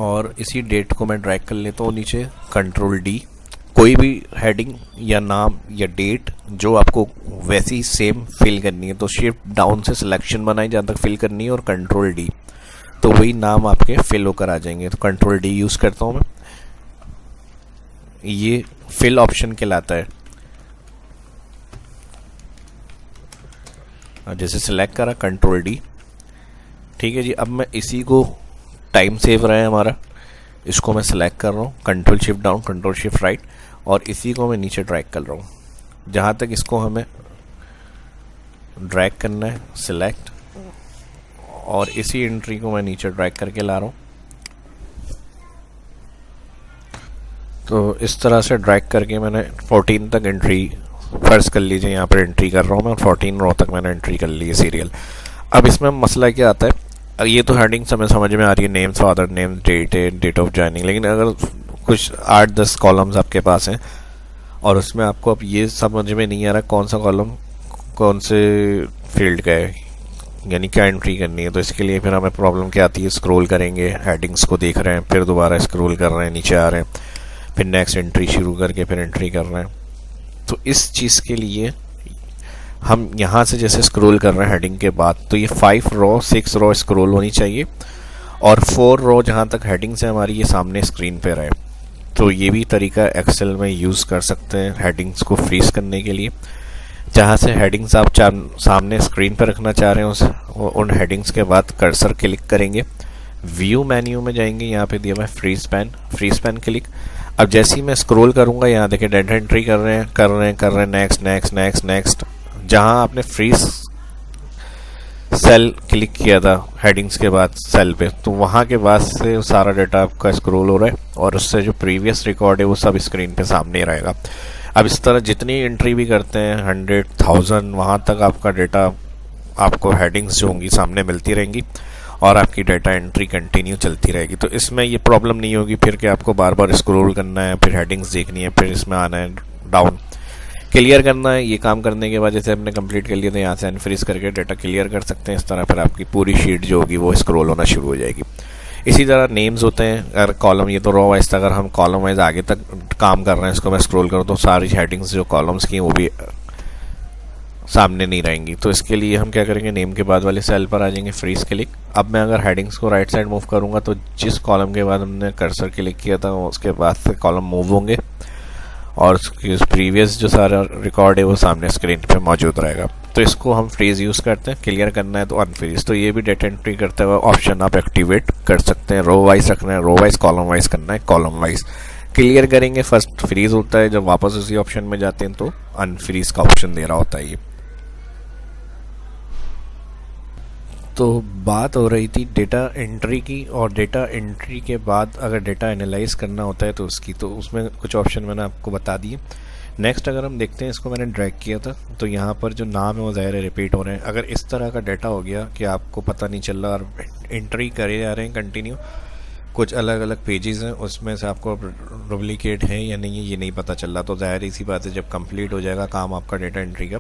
और इसी डेट को मैं ड्रैग कर लेता हूँ नीचे, कंट्रोल D, कोई भी हेडिंग या नाम या डेट जो आपको वैसी सेम फिल करनी है तो शिफ्ट डाउन से सिलेक्शन बनाई जहाँ तक फिल करनी है और कंट्रोल D, तो वही नाम आपके फिल होकर आ जाएंगे। तो कंट्रोल D यूज़ करता हूँ मैं, ये फिल ऑप्शन कहलाता है। जैसे सिलेक्ट करा कंट्रोल D, ठीक है जी। अब मैं इसी को, टाइम सेव रहा है हमारा, इसको मैं सेलेक्ट कर रहा हूँ, control shift down control shift right, और इसी को मैं नीचे ड्रैग कर रहा हूँ जहाँ तक इसको हमें ड्रैग करना है, सिलेक्ट, और इसी एंट्री को मैं नीचे ड्रैग करके ला रहा हूँ। तो इस तरह से ड्रैग करके मैंने 14 तक एंट्री, फर्ज कर लीजिए यहाँ पर एंट्री कर रहा हूँ मैं, 14 रो तक मैंने एंट्री कर ली है सीरियल। अब इसमें मसला क्या आता है, ये तो हेडिंग्स हमें समझ में आ रही है, नेम्स, फादर नेम, डेट है, डेट ऑफ ज्वाइनिंग, लेकिन अगर कुछ 8-10 कॉलम्स आपके पास हैं और उसमें आपको अब ये समझ में नहीं आ रहा कौन सा कॉलम कौन से फील्ड का है, यानी क्या एंट्री करनी है, तो इसके लिए फिर हमें प्रॉब्लम क्या आती है, स्क्रॉल करेंगे, हेडिंग्स को देख रहे हैं, फिर दोबारा स्क्रॉल कर रहे हैं, नीचे आ रहे हैं, फिर नेक्स्ट एंट्री शुरू करके फिर एंट्री कर रहे हैं। तो इस चीज़ के लिए हम यहाँ से जैसे स्क्रॉल कर रहे हैं हेडिंग के बाद, तो ये 5 रो 6 रो स्क्रॉल होनी चाहिए, और 4 रो जहाँ तक हेडिंग से हमारी ये सामने स्क्रीन पे रहे। तो ये भी तरीका एक्सेल में यूज़ कर सकते हैं हेडिंग्स को फ्रीज करने के लिए। जहाँ से हेडिंग्स आप सामने स्क्रीन पर रखना चाह रहे हैं उन हेडिंग्स के बाद कर्सर क्लिक करेंगे, व्यू मेन्यू में जाएंगे, यहाँ पे दिया हुआ है फ्रीज पैन क्लिक। अब जैसे ही मैं स्क्रॉल करूँगा यहाँ देखिए डेटा एंट्री कर रहे हैं, नेक्स्ट, जहाँ आपने फ्रीज सेल क्लिक किया था हेडिंग्स के बाद सेल पे, तो वहाँ के बाद से सारा डेटा आपका स्क्रॉल हो रहा है और उससे जो प्रीवियस रिकॉर्ड है वो सब स्क्रीन पे सामने रहेगा। अब इस तरह जितनी एंट्री भी करते हैं 100,000 वहाँ तक आपका डेटा, आपको हेडिंग्स जो होंगी सामने मिलती रहेंगी और आपकी डेटा एंट्री कंटिन्यू चलती रहेगी। तो इसमें ये प्रॉब्लम नहीं होगी फिर कि आपको बार बार स्क्रॉल करना है, फिर हेडिंग्स देखनी है, फिर इसमें आना है डाउन, क्लियर करना है। ये काम करने के बाद जैसे हमने कंप्लीट कर लिया तो यहाँ से अनफ्रीज करके डेटा क्लियर कर सकते हैं। इस तरह फिर आपकी पूरी शीट जो होगी वो स्क्रॉल होना शुरू हो जाएगी। इसी तरह नेम्स होते हैं, अगर कॉलम, ये तो रो वाइज, अगर हम कॉलम वाइज आगे तक काम कर रहे हैं, इसको मैं स्क्रॉल करूँ तो सारी हेडिंग्स जो कॉलम्स की वो भी सामने नहीं रहेंगी। तो इसके लिए हम क्या करेंगे, नेम के बाद वाले सेल पर आ जाएंगे, फ्रीज क्लिक। अब मैं अगर हेडिंग्स को राइट साइड मूव करूँगा तो जिस कॉलम के बाद हमने कर्सर क्लिक किया था उसके बाद से कॉलम मूव होंगे और उसकी प्रीवियस जो सारा रिकॉर्ड है वो सामने स्क्रीन पे मौजूद रहेगा। तो इसको हम फ्रीज यूज़ करते हैं, क्लियर करना है तो अनफ्रीज। तो ये भी डेटा एंट्री करते हुए ऑप्शन आप एक्टिवेट कर सकते हैं। रो वाइज रखना है रो वाइज, कॉलम वाइज करना है कॉलम वाइज। क्लियर करेंगे फर्स्ट फ्रीज होता है, जब वापस उसी ऑप्शन में जाते हैं तो अनफ्रीज का ऑप्शन दे रहा होता है ये। तो बात हो रही थी डेटा एंट्री की, और डेटा एंट्री के बाद अगर डेटा एनालाइज करना होता है तो उसकी, तो उसमें कुछ ऑप्शन मैंने आपको बता दिए। नेक्स्ट अगर हम देखते हैं, इसको मैंने ड्रैग किया था तो यहाँ पर जो नाम है वो ज़ाहिर है रिपीट हो रहे हैं। अगर इस तरह का डाटा हो गया कि आपको पता नहीं चल रहा और एंट्री करे जा रहे हैं कंटिन्यू, कुछ अलग अलग पेजेस हैं उसमें से आपको डुप्लीकेट है या नहीं है ये नहीं पता चल रहा, तो ज़ाहिर इसी बात है जब कंप्लीट हो जाएगा काम आपका डेटा एंट्री का,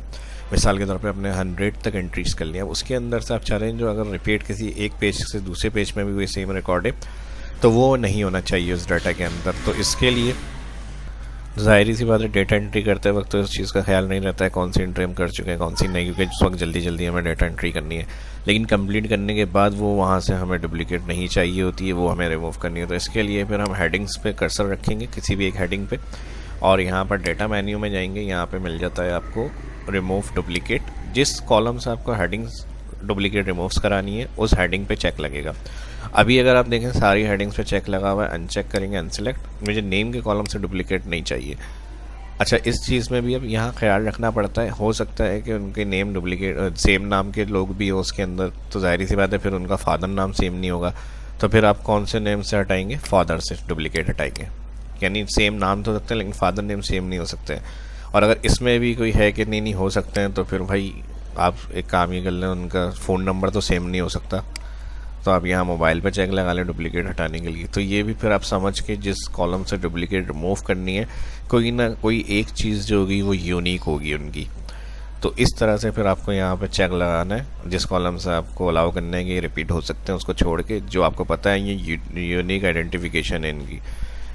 मिसाल के तौर पे आपने 100 तक एंट्रीज कर लिया, उसके अंदर से आप चाह रहे हैं जो अगर रिपीट किसी एक पेज से दूसरे पेज में भी वही सेम रिकॉर्ड है तो वो नहीं होना चाहिए उस डाटा के अंदर। तो इसके लिए ज़ाहिर सी बात है डेटा एंट्री करते वक्त तो इस चीज़ का ख्याल नहीं रहता है कौन सी एंट्री हम कर चुके हैं कौन सी नहीं, क्योंकि जिस वक्त जल्दी जल्दी हमें डेटा एंट्री करनी है, लेकिन कंप्लीट करने के बाद वो वहाँ से हमें डुप्लीकेट नहीं चाहिए होती है, वो हमें रिमूव करनी है। तो इसके लिए फिर हम हेडिंग्स पे कर्सर रखेंगे किसी भी एक हेडिंग पे, और यहाँ पर डेटा मेन्यू में जाएंगे, यहाँ पे मिल जाता है आपको रिमूव डुप्लीकेट। जिस कॉलम से आपको हेडिंग्स डुप्लीकेट रिमूव्स करानी है उस हेडिंग पे चेक लगेगा। अभी अगर आप देखें सारी हेडिंग्स पे चेक लगा हुआ है, अनचेक करेंगे अनसेलेक्ट, मुझे नेम के कॉलम से डुप्लीकेट नहीं चाहिए। अच्छा, इस चीज़ में भी अब यहाँ ख्याल रखना पड़ता है, हो सकता है कि उनके नेम डुप्लीकेट सेम नाम के लोग भी हो उसके अंदर, तो ज़ाहिर सी बात है फिर उनका फादर नाम सेम नहीं होगा, तो फिर आप कौन से नेम से हटाएंगे, फादर से डुप्लीकेट हटाएंगे। यानी सेम नाम तो हो सकते हैं लेकिन फादर नेम सेम नहीं हो सकते। और अगर इसमें भी कोई है कि नहीं हो सकते हैं, तो फिर भाई आप एक काम ये कर लें, उनका फ़ोन नंबर तो सेम नहीं हो सकता, तो आप यहाँ मोबाइल पर चेक लगा लें डुप्लीकेट हटाने के लिए। तो ये भी फिर आप समझ के जिस कॉलम से डुप्लीकेट रिमूव करनी है, कोई ना कोई एक चीज़ जो होगी वो यूनिक होगी उनकी, तो इस तरह से फिर आपको यहाँ पे चेक लगाना है जिस कॉलम से आपको अलाउ करना है कि ये रिपीट हो सकते हैं उसको छोड़ के, जो आपको पता है ये यूनिक आइडेंटिफिकेशन है इनकी,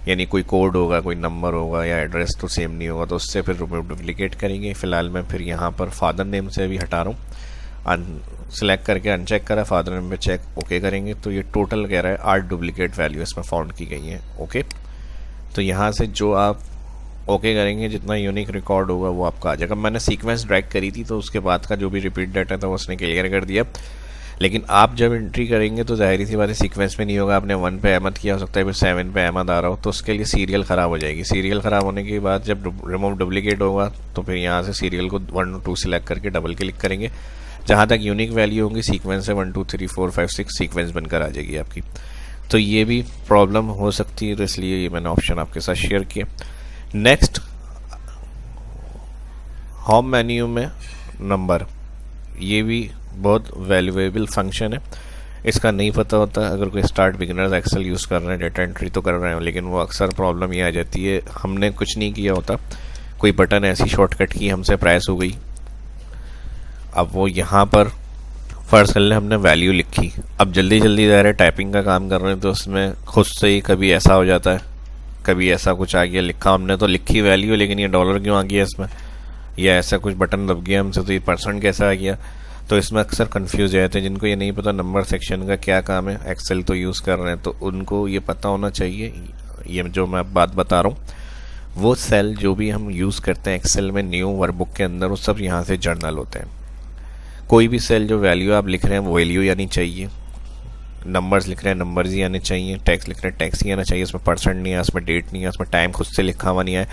यानी कोई कोड होगा, कोई नंबर होगा या एड्रेस तो सेम नहीं होगा, तो उससे फिर डुप्लीकेट करेंगे। फ़िलहाल मैं फिर यहाँ पर फादर नेम से भी हटा रहा हूँ, सेलेक्ट करके अनचेक करा, फादर नेम पे चेक ओके करेंगे, तो ये टोटल कह रहा है 8 डुप्लीकेट वैल्यू इसमें फाउंड की गई हैं। ओके, तो यहाँ से जो आप ओके करेंगे जितना यूनिक रिकॉर्ड होगा वो आपका आ जाएगा। मैंने सीक्वेंस ड्रैग करी थी तो उसके बाद का जो भी रिपीट डाटा था वो उसने क्लियर कर दिया, लेकिन आप जब एंट्री करेंगे तो ज़ाहिर सी बात है सीक्वेंस में नहीं होगा। आपने 1 पे अहमद किया, हो सकता है फिर 7 पे अहमद आ रहा हो, तो उसके लिए सीरियल ख़राब हो जाएगी। सीरियल ख़राब होने के बाद जब रिमूव डुप्लीकेट होगा तो फिर यहाँ से सीरियल को 1 2 सिलेक्ट करके डबल क्लिक करेंगे, जहाँ तक यूनिक वैल्यू होंगी सीक्वेंस से 1 2 3 4 5 6 सीक्वेंस बनकर आ जाएगी आपकी। तो ये भी प्रॉब्लम हो सकती है, तो इसलिए ये मैंने ऑप्शन आपके साथ शेयर किया। नेक्स्ट, होम मेन्यू में नंबर, ये भी बहुत वैल्यूएबल फंक्शन है। इसका नहीं पता होता अगर कोई स्टार्ट बिगिनर्स एक्सेल यूज़ कर रहे हैं, डेटा एंट्री तो कर रहे हैं, लेकिन वो अक्सर प्रॉब्लम ये आ जाती है हमने कुछ नहीं किया होता, कोई बटन ऐसी शॉर्टकट की हमसे प्रेस हो गई, अब वो यहाँ पर फ़र्ज़ कर लें हमने वैल्यू लिखी, अब जल्दी जल्दी जा रहे टाइपिंग का काम कर रहे हैं, तो उसमें खुद से ही कभी ऐसा हो जाता है, कभी ऐसा कुछ आ गया, लिखा हमने तो लिखी वैल्यू लेकिन ये डॉलर क्यों आ गया इसमें, या ऐसा कुछ बटन दब गया हमसे तो ये % कैसा आ गया। तो इसमें अक्सर कंफ्यूज जाते हैं जिनको ये नहीं पता नंबर सेक्शन का क्या काम है, एक्सेल तो यूज़ कर रहे हैं तो उनको ये पता होना चाहिए। ये जो मैं बात बता रहा हूँ वो सेल जो भी हम यूज़ करते हैं एक्सेल में न्यू वर्कबुक के अंदर, वो सब यहाँ से जर्नल होते हैं। कोई भी सेल जो वैल्यू आप लिख रहे हैं वो वैल्यू आनी चाहिए, नंबर्स लिख रहे हैं नंबर्स ही आने चाहिए, टैक्स लिख रहे हैं टैक्स ही आना चाहिए, उसमें % नहीं है, उसमें डेट नहीं है, उसमें टाइम खुद से लिखा हुआ नहीं है।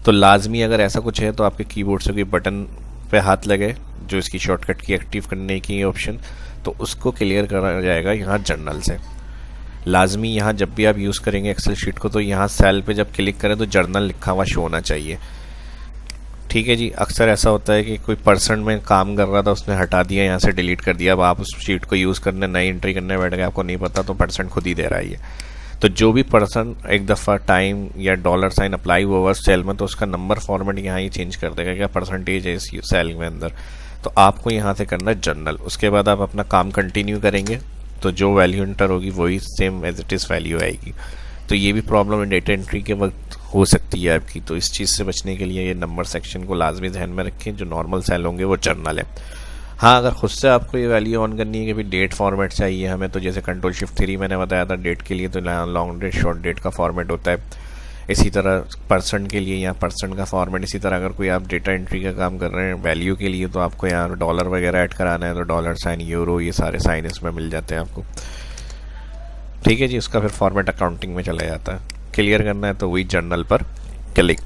तो लाजमी अगर ऐसा कुछ है तो आपके कीबोर्ड से कोई बटन पे हाथ लगे जो इसकी शॉर्टकट की एक्टिव करने की ऑप्शन, तो उसको क्लियर करा जाएगा यहाँ जर्नल से। लाजमी यहाँ जब भी आप यूज़ करेंगे एक्सेल शीट को तो यहाँ सेल पे जब क्लिक करें तो जर्नल लिखा हुआ शो होना चाहिए। ठीक है जी, अक्सर ऐसा होता है कि कोई % में काम कर रहा था उसने हटा दिया, यहाँ से डिलीट कर दिया, अब आप उस शीट को यूज़ करने नई एंट्री करने बैठ गए, आपको नहीं पता तो % खुद ही दे रहा है ये। तो जो भी % एक दफ़ा टाइम या $साइन अप्लाई हुआ हुआ सेल में तो उसका नंबर फॉर्मेट यहाँ ही चेंज कर देगा, क्या % है इस सेल में अंदर, तो आपको यहाँ से करना है जर्नल। उसके बाद आप अपना काम कंटिन्यू करेंगे तो जो वैल्यू एंटर होगी वही same as it is value आएगी। तो ये भी प्रॉब्लम डेटा एंट्री के वक्त हो सकती है आपकी, तो इस चीज़ से बचने के लिए ये नंबर सेक्शन को लाजमी ध्यान में रखें, जो नॉर्मल सेल होंगे वो जर्नल है। हाँ, अगर खुद से आपको ये वैल्यू ऑन करनी है कि भाई डेट फॉर्मेट चाहिए हमें, तो जैसे Ctrl+Shift+3 मैंने बताया था डेट के लिए, तो लॉन्ग डेट शॉर्ट डेट का फॉर्मेट होता है। इसी तरह परसेंट के लिए यहाँ परसेंट का फॉर्मेट, इसी तरह अगर कोई आप डेटा एंट्री का काम कर रहे हैं वैल्यू के लिए, तो आपको यहाँ डॉलर वगैरह ऐड कराना है तो डॉलर साइन, यूरो, ये सारे साइन इसमें मिल जाते हैं आपको। ठीक है जी, उसका फिर फॉर्मेट अकाउंटिंग में चला जाता है। क्लियर करना है तो वही जर्नल पर क्लिक।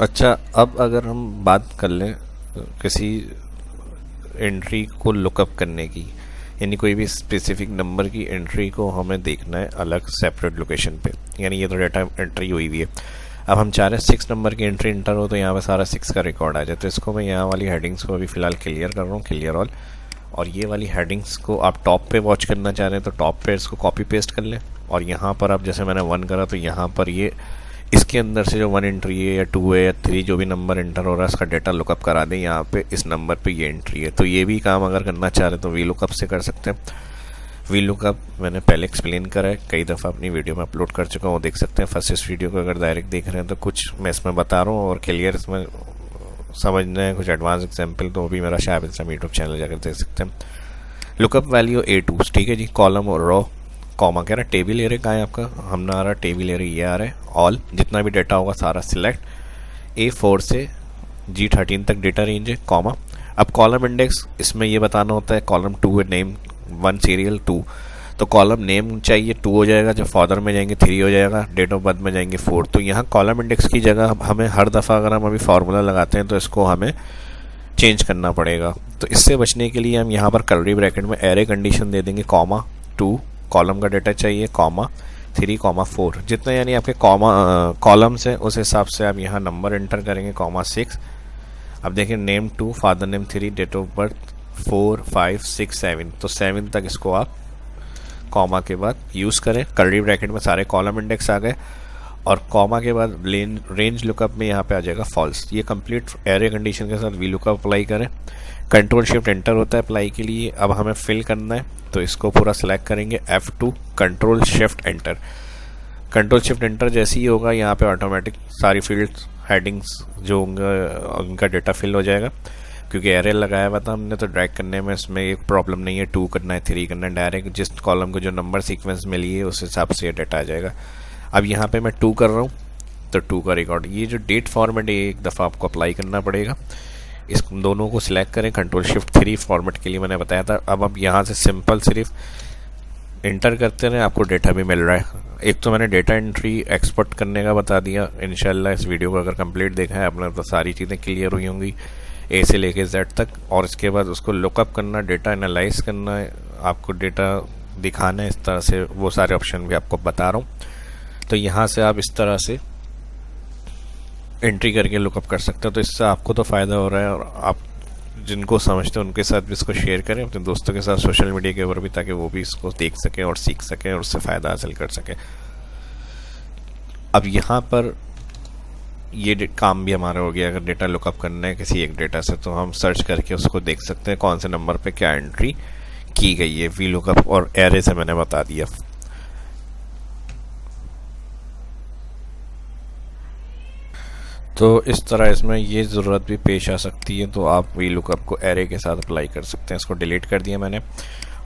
अच्छा, अब अगर हम बात कर लें किसी एंट्री को लुकअप करने की, यानी कोई भी स्पेसिफिक नंबर की एंट्री को हमें देखना है अलग सेपरेट लोकेशन पे, यानी ये तो डेटा एंट्री हुई हुई है। अब हम चाह रहे हैं 6 नंबर की एंट्री इंटर हो तो यहाँ पे सारा 6 का रिकॉर्ड आ जाए। तो इसको मैं यहाँ वाली हेडिंग्स को अभी फ़िलहाल क्लियर कर रहा हूँ, क्लियर ऑल। और ये वाली हेडिंग्स को आप टॉप पे वॉच करना चाह रहे हैं तो टॉप पे इसको कॉपी पेस्ट कर लें। और यहाँ पर आप जैसे मैंने 1 करा तो यहाँ पर ये इसके अंदर से जो 1 एंट्री है या 2 है या 3 जो भी नंबर एंटर हो रहा है इसका डेटा लुकअप करा दें। यहाँ पे इस नंबर पे ये एंट्री है, तो ये भी काम अगर करना चाह रहे हैं तो वी लुकअप से कर सकते हैं। वी लुकअप मैंने पहले एक्सप्लेन करा है, कई दफ़ा अपनी वीडियो में अपलोड कर चुका हूँ, देख सकते हैं। फर्स्ट इस वीडियो को अगर डायरेक्ट देख रहे हैं तो कुछ मैं इसमें बता रहा हूँ और क्लियर इसमें समझना है कुछ एडवांस एग्जाम्पल तो भी मेरा शायद इंस्टाग्राम यूट्यूब चैनल जाकर देख सकते हैं। लुकअप वैल्यू A2, ठीक है जी, कॉलम और रो, कॉमा कह रहा है टेबल एरे कहाँ है आपका, हमने आ रहा टेबल एरे ये आ रहा है। ऑल जितना भी डेटा होगा सारा सिलेक्ट। A4 से G13 तक डेटा रेंज है, कॉमा। अब कॉलम इंडेक्स इसमें ये बताना होता है, कॉलम 2 है, नेम 1 सीरियल 2, तो कॉलम नेम चाहिए 2 हो जाएगा, जब फादर में जाएंगे 3 हो जाएगा, डेट ऑफ बर्थ में जाएंगे 4। तो यहाँ कॉलम इंडेक्स की जगह हमें हर दफ़ा अगर हम अभी फार्मूला लगाते हैं तो इसको हमें चेंज करना पड़ेगा। तो इससे बचने के लिए हम यहाँ पर कर्ली ब्रैकेट में एरे कंडीशन दे देंगे, कॉमा 2 कॉलम का डेटा चाहिए, कॉमा 3 कॉमा 4, जितना यानी आपके कॉलम्स है उस हिसाब से आप यहाँ नंबर एंटर करेंगे, कॉमा 6। अब देखिए name 2, father name 3, date of birth 4 5 6 7, तो 7 तक इसको आप कॉमा के बाद यूज़ करें। कर्ली ब्रैकेट में सारे कॉलम इंडेक्स आ गए और कॉमा के बाद रेंज लुकअप में यहाँ पे आ जाएगा फॉल्स। ये कंप्लीट एरे कंडीशन के साथ वी लुकअप अप्लाई करें। कंट्रोल शिफ्ट एंटर होता है अप्लाई के लिए। अब हमें फिल करना है तो इसको पूरा सेलेक्ट करेंगे, F2 control shift enter. Control shift enter जैसे ही होगा यहाँ पे ऑटोमेटिक सारी फील्ड्स हेडिंग्स जो होंगे उनका डेटा फिल हो जाएगा, क्योंकि एरे लगाया हुआ था हमने तो ड्रैग करने में इसमें एक प्रॉब्लम नहीं है, 2 करना है 3 करना है, डायरेक्ट जिस कॉलम को जो नंबर सीक्वेंस मिली है उस हिसाब से ये डेटा आ जाएगा। अब यहाँ पे मैं 2 कर रहा हूँ तो 2 का रिकॉर्ड। ये जो डेट फॉर्मेट है एक दफ़ा आपको अप्लाई करना पड़ेगा। इस दोनों को सिलेक्ट करें, कंट्रोल शिफ्ट 3 फॉर्मेट के लिए मैंने बताया था। अब आप यहाँ से सिंपल सिर्फ इंटर करते रहे, आपको डेटा भी मिल रहा है। एक तो मैंने डेटा एंट्री एक्सपोर्ट करने का बता दिया, इंशाल्लाह इस वीडियो को अगर कंप्लीट देखा है आपने तो सारी चीज़ें क्लियर हुई होंगी A से लेके Z तक। और इसके बाद उसको लुकअप करना, डेटा एनालाइज करना है, आपको डेटा दिखाना है इस तरह से, वो सारे ऑप्शन भी आपको बता रहा हूँ। तो यहाँ से आप इस तरह से एंट्री करके लुकअप कर सकते हो। तो इससे आपको तो फ़ायदा हो रहा है और आप जिनको समझते हैं उनके साथ भी इसको शेयर करें, अपने दोस्तों के साथ सोशल मीडिया के ऊपर भी, ताकि वो भी इसको देख सकें और सीख सकें और उससे फ़ायदा हासिल कर सकें। अब यहाँ पर ये काम भी हमारा हो गया। अगर डेटा लुकअप करना है किसी एक डेटा से तो हम सर्च करके उसको देख सकते हैं कौन से नंबर पे क्या एंट्री की गई है। वी लुकअप और एरे से मैंने बता दिया। तो इस तरह इसमें ये ज़रूरत भी पेश आ सकती है, तो आप वी लुकअप को एरे के साथ अप्लाई कर सकते हैं। इसको डिलीट कर दिया मैंने।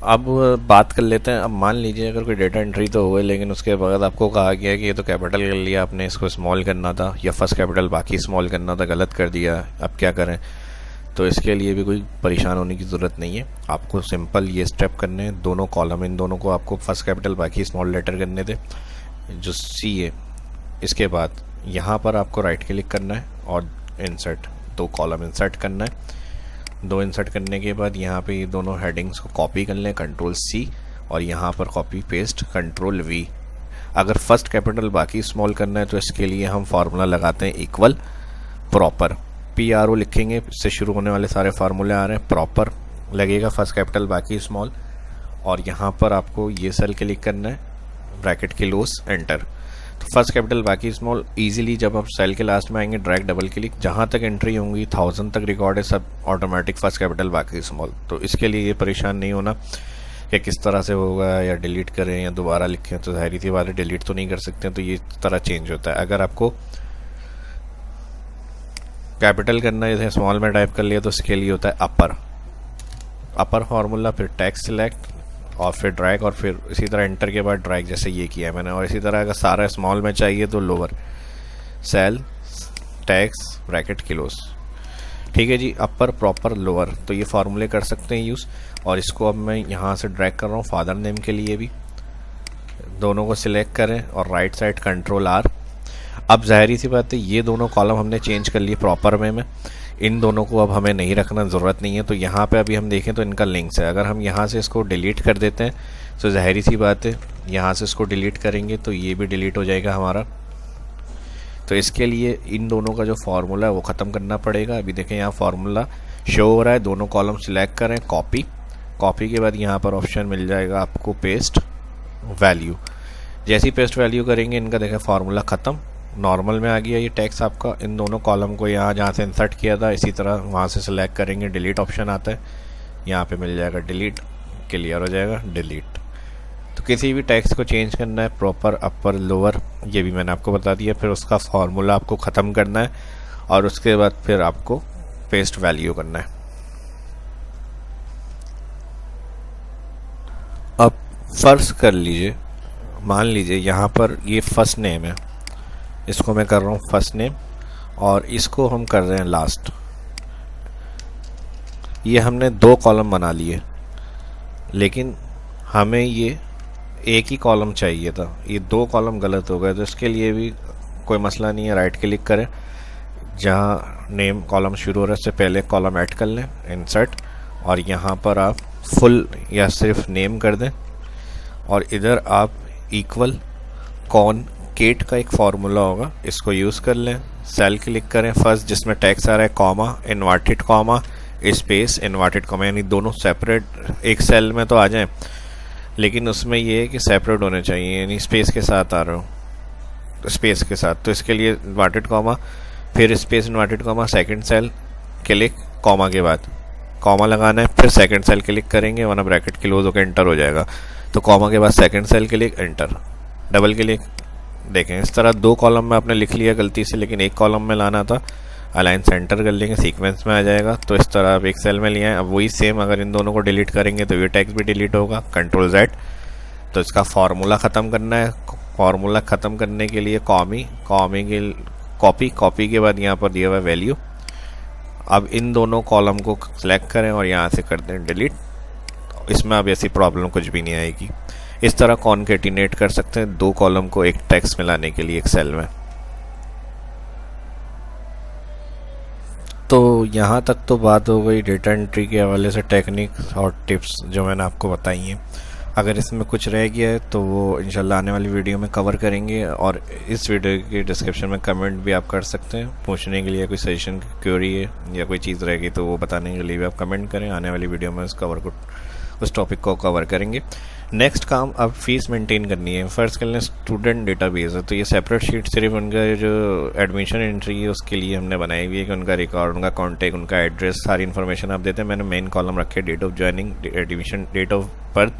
अब बात कर लेते हैं। अब मान लीजिए अगर कोई डेटा एंट्री तो हुए लेकिन उसके बाद आपको कहा गया कि ये तो कैपिटल कर लिया आपने, इसको स्मॉल करना था, या फर्स्ट कैपिटल बाकी स्मॉल करना था, गलत कर दिया, अब क्या करें। तो इसके लिए भी कोई परेशान होने की ज़रूरत नहीं है। आपको सिंपल ये स्टेप करने हैं, दोनों कॉलम इन दोनों को आपको फर्स्ट कैपिटल बाकी स्मॉल लेटर करने थे, जो C है। इसके बाद यहाँ पर आपको राइट क्लिक करना है और इंसर्ट 2 कॉलम इंसर्ट करना है। 2 इंसर्ट करने के बाद यहाँ पे ये दोनों हेडिंग्स को कॉपी कर लें, कंट्रोल C, और यहाँ पर कॉपी पेस्ट कंट्रोल V। अगर फर्स्ट कैपिटल बाकी स्मॉल करना है तो इसके लिए हम फार्मूला लगाते हैं इक्वल प्रॉपर, PRO लिखेंगे, इससे शुरू होने वाले सारे फार्मूले आ रहे हैं। प्रॉपर लगेगा फर्स्ट कैपिटल बाकी स्मॉल, और यहाँ पर आपको ये सेल क्लिक करना है, ब्रैकेट क्लोज, एंटर। तो फर्स्ट कैपिटल बाकी स्मॉल इजीली जब आप सेल के लास्ट में आएंगे ड्रैग डबल क्लिक, जहाँ तक एंट्री होंगी 1000 तक रिकॉर्ड है, सब ऑटोमेटिक फर्स्ट कैपिटल बाकी स्मॉल। तो इसके लिए ये परेशान नहीं होना कि किस तरह से होगा, या डिलीट करें या दोबारा लिखें, तो जाहिर सी बात है डिलीट तो नहीं कर सकते हैं, तो ये तरह चेंज होता है। अगर आपको कैपिटल करना है, जैसे स्मॉल में टाइप कर लिया, तो इसके लिए होता है अपर फार्मूला, फिर टेक्स्ट सिलेक्ट, और फिर ड्रैग, और फिर इसी तरह एंटर के बाद ड्रैग, जैसे ये किया है मैंने। और इसी तरह अगर सारा स्मॉल में चाहिए तो lower, cell, tax, bracket, kilos. ठीक है जी, अपर, प्रॉपर, लोअर, तो ये फार्मूले कर सकते हैं यूज़। और इसको अब मैं यहाँ से ड्रैग कर रहा हूँ फादर नेम के लिए भी। दोनों को सिलेक्ट करें और राइट साइड कंट्रोल आर। अब ज़ाहिर सी बात है ये दोनों कॉलम हमने चेंज कर लिए प्रॉपर वे में, इन दोनों को अब हमें नहीं रखना, ज़रूरत नहीं है। तो यहाँ पे अभी हम देखें तो इनका लिंक्स है। अगर हम यहाँ से इसको डिलीट कर देते हैं तो ज़ाहिर सी बात है यहाँ से इसको डिलीट करेंगे तो ये भी डिलीट हो जाएगा हमारा। तो इसके लिए इन दोनों का जो फार्मूला है वो ख़त्म करना पड़ेगा। अभी देखें यहाँ फार्मूला शो हो रहा है, दोनों कॉलम सिलेक्ट करें, कॉपी, कॉपी के बाद यहाँ पर ऑप्शन मिल जाएगा आपको पेस्ट वैल्यू। जैसे ही पेस्ट वैल्यू करेंगे इनका देखें फार्मूला ख़त्म, नॉर्मल में आ गया ये टेक्स्ट आपका। इन दोनों कॉलम को यहाँ जहाँ से इंसर्ट किया था इसी तरह वहाँ से सिलेक्ट करेंगे, डिलीट ऑप्शन आता है, यहाँ पे मिल जाएगा डिलीट, क्लियर हो जाएगा डिलीट। तो किसी भी टेक्स्ट को चेंज करना है, प्रॉपर, अपर, लोअर, ये भी मैंने आपको बता दिया। फिर उसका फार्मूला आपको ख़त्म करना है और उसके बाद फिर आपको पेस्ट वैल्यू करना है। अब फर्ज कर लीजिए, मान लीजिए यहाँ पर ये फर्स्ट नेम है, इसको मैं कर रहा हूँ फर्स्ट नेम और इसको हम कर रहे हैं लास्ट। ये हमने 2 कॉलम बना लिए, लेकिन हमें ये एक ही कॉलम चाहिए था, ये 2 कॉलम गलत हो गए। तो इसके लिए भी कोई मसला नहीं है, राइट क्लिक करें, जहाँ नेम कॉलम शुरू हो रहा है उससे पहले कॉलम ऐड कर लें, इंसर्ट, और यहाँ पर आप फुल या सिर्फ नेम कर दें। और इधर आप इक्वल कॉनकेट का एक फार्मूला होगा, इसको यूज़ कर लें। सेल क्लिक करें फर्स्ट जिसमें टैक्स आ रहा है, comma, inverted comma, space, inverted comma, यानी दोनों सेपरेट एक सेल में तो आ जाएं, लेकिन उसमें ये है कि सेपरेट होने चाहिए, यानी स्पेस के साथ आ रहा हो, स्पेस के साथ। तो इसके लिए इन्वर्टेड कॉमा, फिर space, inverted comma, second cell click, comma के बाद कॉमा लगाना है, फिर सेकंड सेल क्लिक करेंगे वरना ब्रैकेट क्लोज होकर एंटर हो जाएगा। तो कॉमा के बाद second cell click, enter, double click. देखें इस तरह 2 कॉलम में आपने लिख लिया गलती से, लेकिन एक कॉलम में लाना था, अलाइन सेंटर कर लेंगे, सीक्वेंस में आ जाएगा। तो इस तरह आप एक सेल में लिया है। अब वही सेम अगर इन दोनों को डिलीट करेंगे तो ये टेक्स्ट भी डिलीट होगा, कंट्रोल Z। तो इसका फार्मूला ख़त्म करना है, फार्मूला ख़त्म करने के लिए कॉपी के बाद यहाँ पर दिया हुआ वैल्यू। अब इन दोनों कॉलम को सिलेक्ट करें और यहाँ से कर दें डिलीट। इसमें अब ऐसी प्रॉब्लम कुछ भी नहीं आएगी। इस तरह कॉन्केटिनेट कर सकते हैं 2 कॉलम को एक टेक्स्ट में लाने के लिए एक सेल में। तो यहाँ तक तो बात हो गई डेटा एंट्री के हवाले से टेक्निक और टिप्स जो मैंने आपको बताई हैं। अगर इसमें कुछ रह गया है तो वो इंशाल्लाह आने वाली वीडियो में कवर करेंगे। और इस वीडियो के डिस्क्रिप्शन में कमेंट भी आप कर सकते हैं पूछने के लिए, कोई सजेशन की क्वेरी है या कोई चीज़ रहेगी तो वो बताने के लिए भी आप कमेंट करें। आने वाली वीडियो में उस टॉपिक को कवर करेंगे। नेक्स्ट काम अब फीस मेंटेन करनी है। फर्स्ट कर लें स्टूडेंट डेटाबेस है, तो ये सेपरेट शीट सिर्फ उनका जो एडमिशन एंट्री है उसके लिए हमने बनाई हुई है कि उनका रिकॉर्ड, उनका कॉन्टैक्ट, उनका एड्रेस, सारी इन्फॉर्मेशन आप देते हैं। मैंने मेन कॉलम रखे date of joining, admission, date of birth,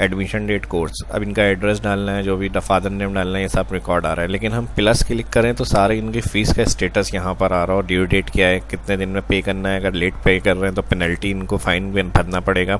admission date, course. अब इनका एड्रेस डालना है, जो भी फादर नेम डालना है, ये सब रिकॉर्ड आ रहा है। लेकिन हम प्लस क्लिक करें तो सारे इनकी फ़ीस का स्टेटस यहाँ पर आ रहा हो, ड्यू डेट क्या है, कितने दिन में पे करना है, अगर लेट पे कर रहे हैं तो पेनल्टी इनको फाइन भी भरना पड़ेगा।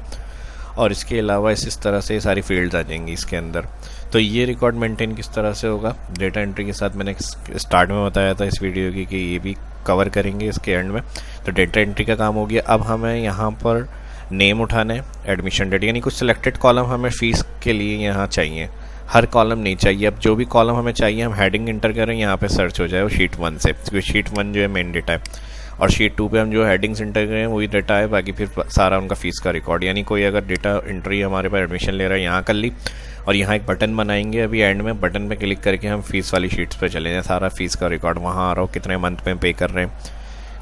और इसके अलावा इस तरह से सारी फील्ड्स आ जाएंगी इसके अंदर। तो ये रिकॉर्ड मेंटेन किस तरह से होगा डेटा एंट्री के साथ मैंने स्टार्ट में बताया था इस वीडियो की कि ये भी कवर करेंगे इसके एंड में। तो डेटा एंट्री का काम हो गया। अब हमें यहाँ पर नेम उठाना है, एडमिशन डेट, यानी कुछ सिलेक्टेड कॉलम हमें फ़ीस के लिए यहाँ चाहिए, हर कॉलम नहीं चाहिए। अब जो भी कॉलम हमें चाहिए हम हेडिंग इंटर करें, यहाँ पे सर्च हो जाए वो शीट 1 से, क्योंकि शीट 1 जो है मेन डेटा है और शीट 2 पे हम जो हेडिंग्स इंटर करें वही डेटा है, बाकी फिर सारा उनका फ़ीस का रिकॉर्ड। यानी कोई अगर डेटा एंट्री हमारे पास एडमिशन ले रहा है यहाँ कर ली, और यहाँ एक बटन बनाएंगे अभी एंड में, बटन पे क्लिक करके हम फीस वाली शीट्स पे चले जाएं, सारा फीस का रिकॉर्ड वहाँ आ रहा हो, कितने मंथ में पे कर रहे हैं,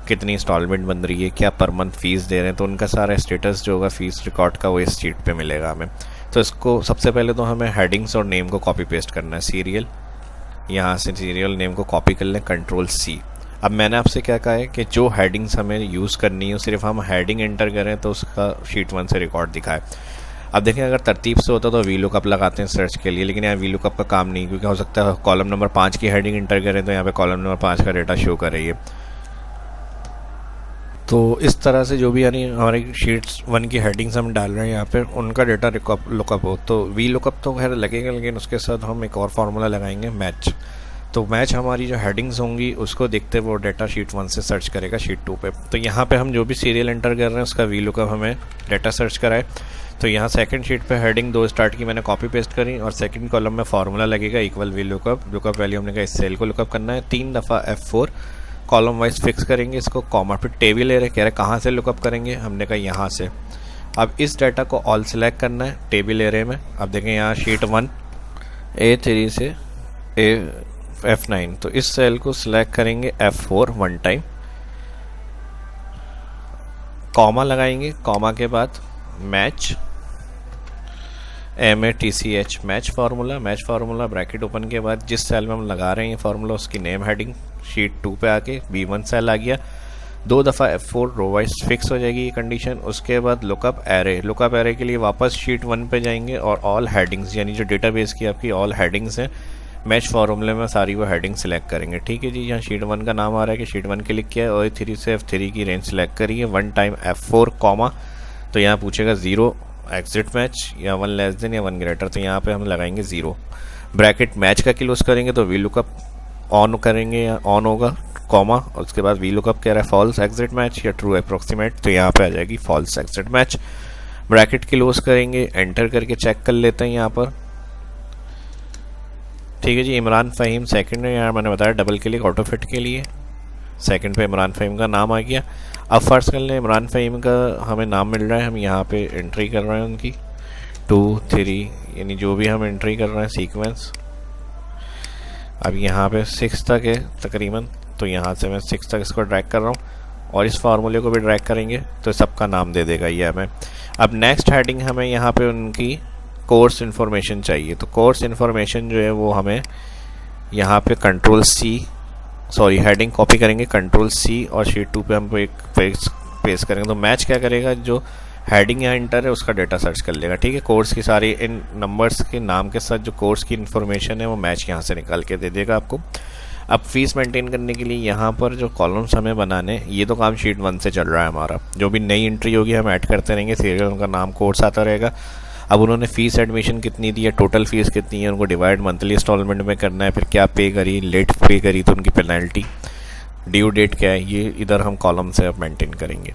कितनी इंस्टॉलमेंट बन रही है, क्या पर मंथ फीस दे रहे हैं, तो उनका सारा स्टेटस जो होगा फीस रिकॉर्ड का वो इस शीट पे मिलेगा हमें। तो इसको सबसे पहले तो हमें हेडिंग्स और नेम को कॉपी पेस्ट करना है। सीरियल, यहाँ से सीरियल नेम को कॉपी कर लें, कंट्रोल C। अब मैंने आपसे क्या कहा है कि जो हेडिंग्स हमें यूज़ करनी है सिर्फ हम हेडिंग एंटर करें तो उसका शीट 1 से रिकॉर्ड दिखाए। अब देखें अगर तरतीब से होता तो VLOOKUP लगाते हैं सर्च के लिए, लेकिन यहाँ VLOOKUP का काम नहीं, क्योंकि हो सकता है कॉलम नंबर 5 की हेडिंग इंटर करें तो यहाँ पे कॉलम नंबर 5 का डेटा शो कर रही है। तो इस तरह से जो भी यानी हमारी शीट्स 1 की हेडिंग्स हम डाल रहे हैं यहाँ पे उनका डेटा लुकअप हो, तो वी लुकअप तो खैर लगेगा, लेकिन उसके साथ हम एक और फार्मूला लगाएंगे मैच। तो मैच हमारी जो हेडिंग्स होंगी उसको देखते वो डेटा शीट 1 से सर्च करेगा शीट 2 पे। तो यहाँ पे हम जो भी सीरियल एंटर कर रहे हैं उसका वी लुकअप हमें डेटा सर्च कराए। तो यहाँ सेकंड शीट पे हेडिंग 2 स्टार्ट की मैंने कॉपी पेस्ट करी और सेकंड कॉलम में फार्मूला लगेगा इक्वल वी लुकअप वैल्यू हमने कहा इस सेल को लुकअप करना है। 3 दफ़ा F4 कॉलम वाइज फिक्स करेंगे इसको, कॉमा फिर टेबल एरे कह रहे कहाँ से लुकअप करेंगे, हमने कहा यहाँ से। अब इस डाटा को ऑल सेलेक्ट करना है टेबल एरे में। अब देखें यहाँ शीट 1 A3 से F9, तो इस सेल को सिलेक्ट करेंगे F4 वन टाइम, कॉमा लगाएंगे, कॉमा के बाद match MATCH match formula bracket open के बाद जिस सेल में हम लगा रहे हैं फार्मूला उसकी नेम हेडिंग शीट 2 पे आके B1 सेल आ गया। 2 दफ़ा F4 रो वाइज फिक्स हो जाएगी ये कंडीशन। उसके बाद लुकअप एरे के लिए वापस शीट 1 पे जाएंगे और ऑल हेडिंग्स यानी जो डेटाबेस की आपकी ऑल हेडिंग्स हैं मैच फार्मूले में सारी वो हेडिंग सेलेक्ट करेंगे। ठीक है जी, यहाँ शीट 1 का नाम आ रहा है कि शीट 1 क्लिक किया है और A3 से F3 की रेंज सेलेक्ट करिए, वन टाइम F4 कॉमा, तो यहाँ पूछेगा 0 एग्जिट मैच या 1 लेस देन या 1 ग्रेटर, तो यहाँ पे हम लगाएंगे 0। ब्रैकेट मैच का क्लोज करेंगे तो वी लुकअप ऑन करेंगे या ऑन होगा, कॉमा, और उसके बाद वी लुकअप कह रहा है फॉल्स एग्जिट मैच या ट्रू अप्रोक्सीमेट, तो यहाँ पे आ जाएगी false exact match. Bracket close करेंगे, एंटर करके चेक कर लेते हैं यहाँ पर। ठीक है जी, इमरान फ़हीम सेकंड है, यहाँ मैंने बताया डबल क्लिक ऑटो फिट के लिए, सेकंड पे इमरान फ़हीम का नाम आ गया। अब फर्स्ट कर लें इमरान फ़हीम का हमें नाम मिल रहा है, हम यहाँ पे एंट्री कर रहे हैं उनकी 2 3 यानी जो भी हम एंट्री कर रहे हैं सीक्वेंस। अब यहाँ पे 6 तक है तकरीबन, तो यहाँ से मैं 6 तक इसको ड्रैग कर रहा हूँ और इस फार्मूले को भी ड्रैग करेंगे तो सबका नाम दे देगा ये हमें। अब नेक्स्ट हेडिंग हमें यहाँ पे उनकी कोर्स इन्फॉर्मेशन चाहिए, तो कोर्स इन्फॉर्मेशन जो है वो हमें यहाँ पे हेडिंग कॉपी करेंगे Ctrl+C और शीट 2 पे हम एक पेस्ट करेंगे। तो मैच क्या करेगा, जो हेडिंग यहाँ इंटर है उसका डेटा सर्च कर लेगा। ठीक है, कोर्स की सारी इन नंबर्स के नाम के साथ जो कोर्स की इन्फॉर्मेशन है वो मैच यहाँ से निकाल के दे देगा आपको। अब फीस मेंटेन करने के लिए यहाँ पर जो कॉलम्स हमें बनाने, ये तो काम शीट 1 से चल रहा है हमारा, जो भी नई एंट्री होगी हम ऐड करते रहेंगे, सीरियल उनका नाम कोर्स आता रहेगा। अब उन्होंने फ़ीस एडमिशन कितनी दी है, टोटल फ़ीस कितनी है, उनको डिवाइड मंथली इंस्टॉलमेंट में करना है, फिर क्या पे करी, लेट पे करी तो उनकी पेनल्टी, ड्यू डेट क्या है, ये इधर हम कॉलम से अब मेंटेन करेंगे।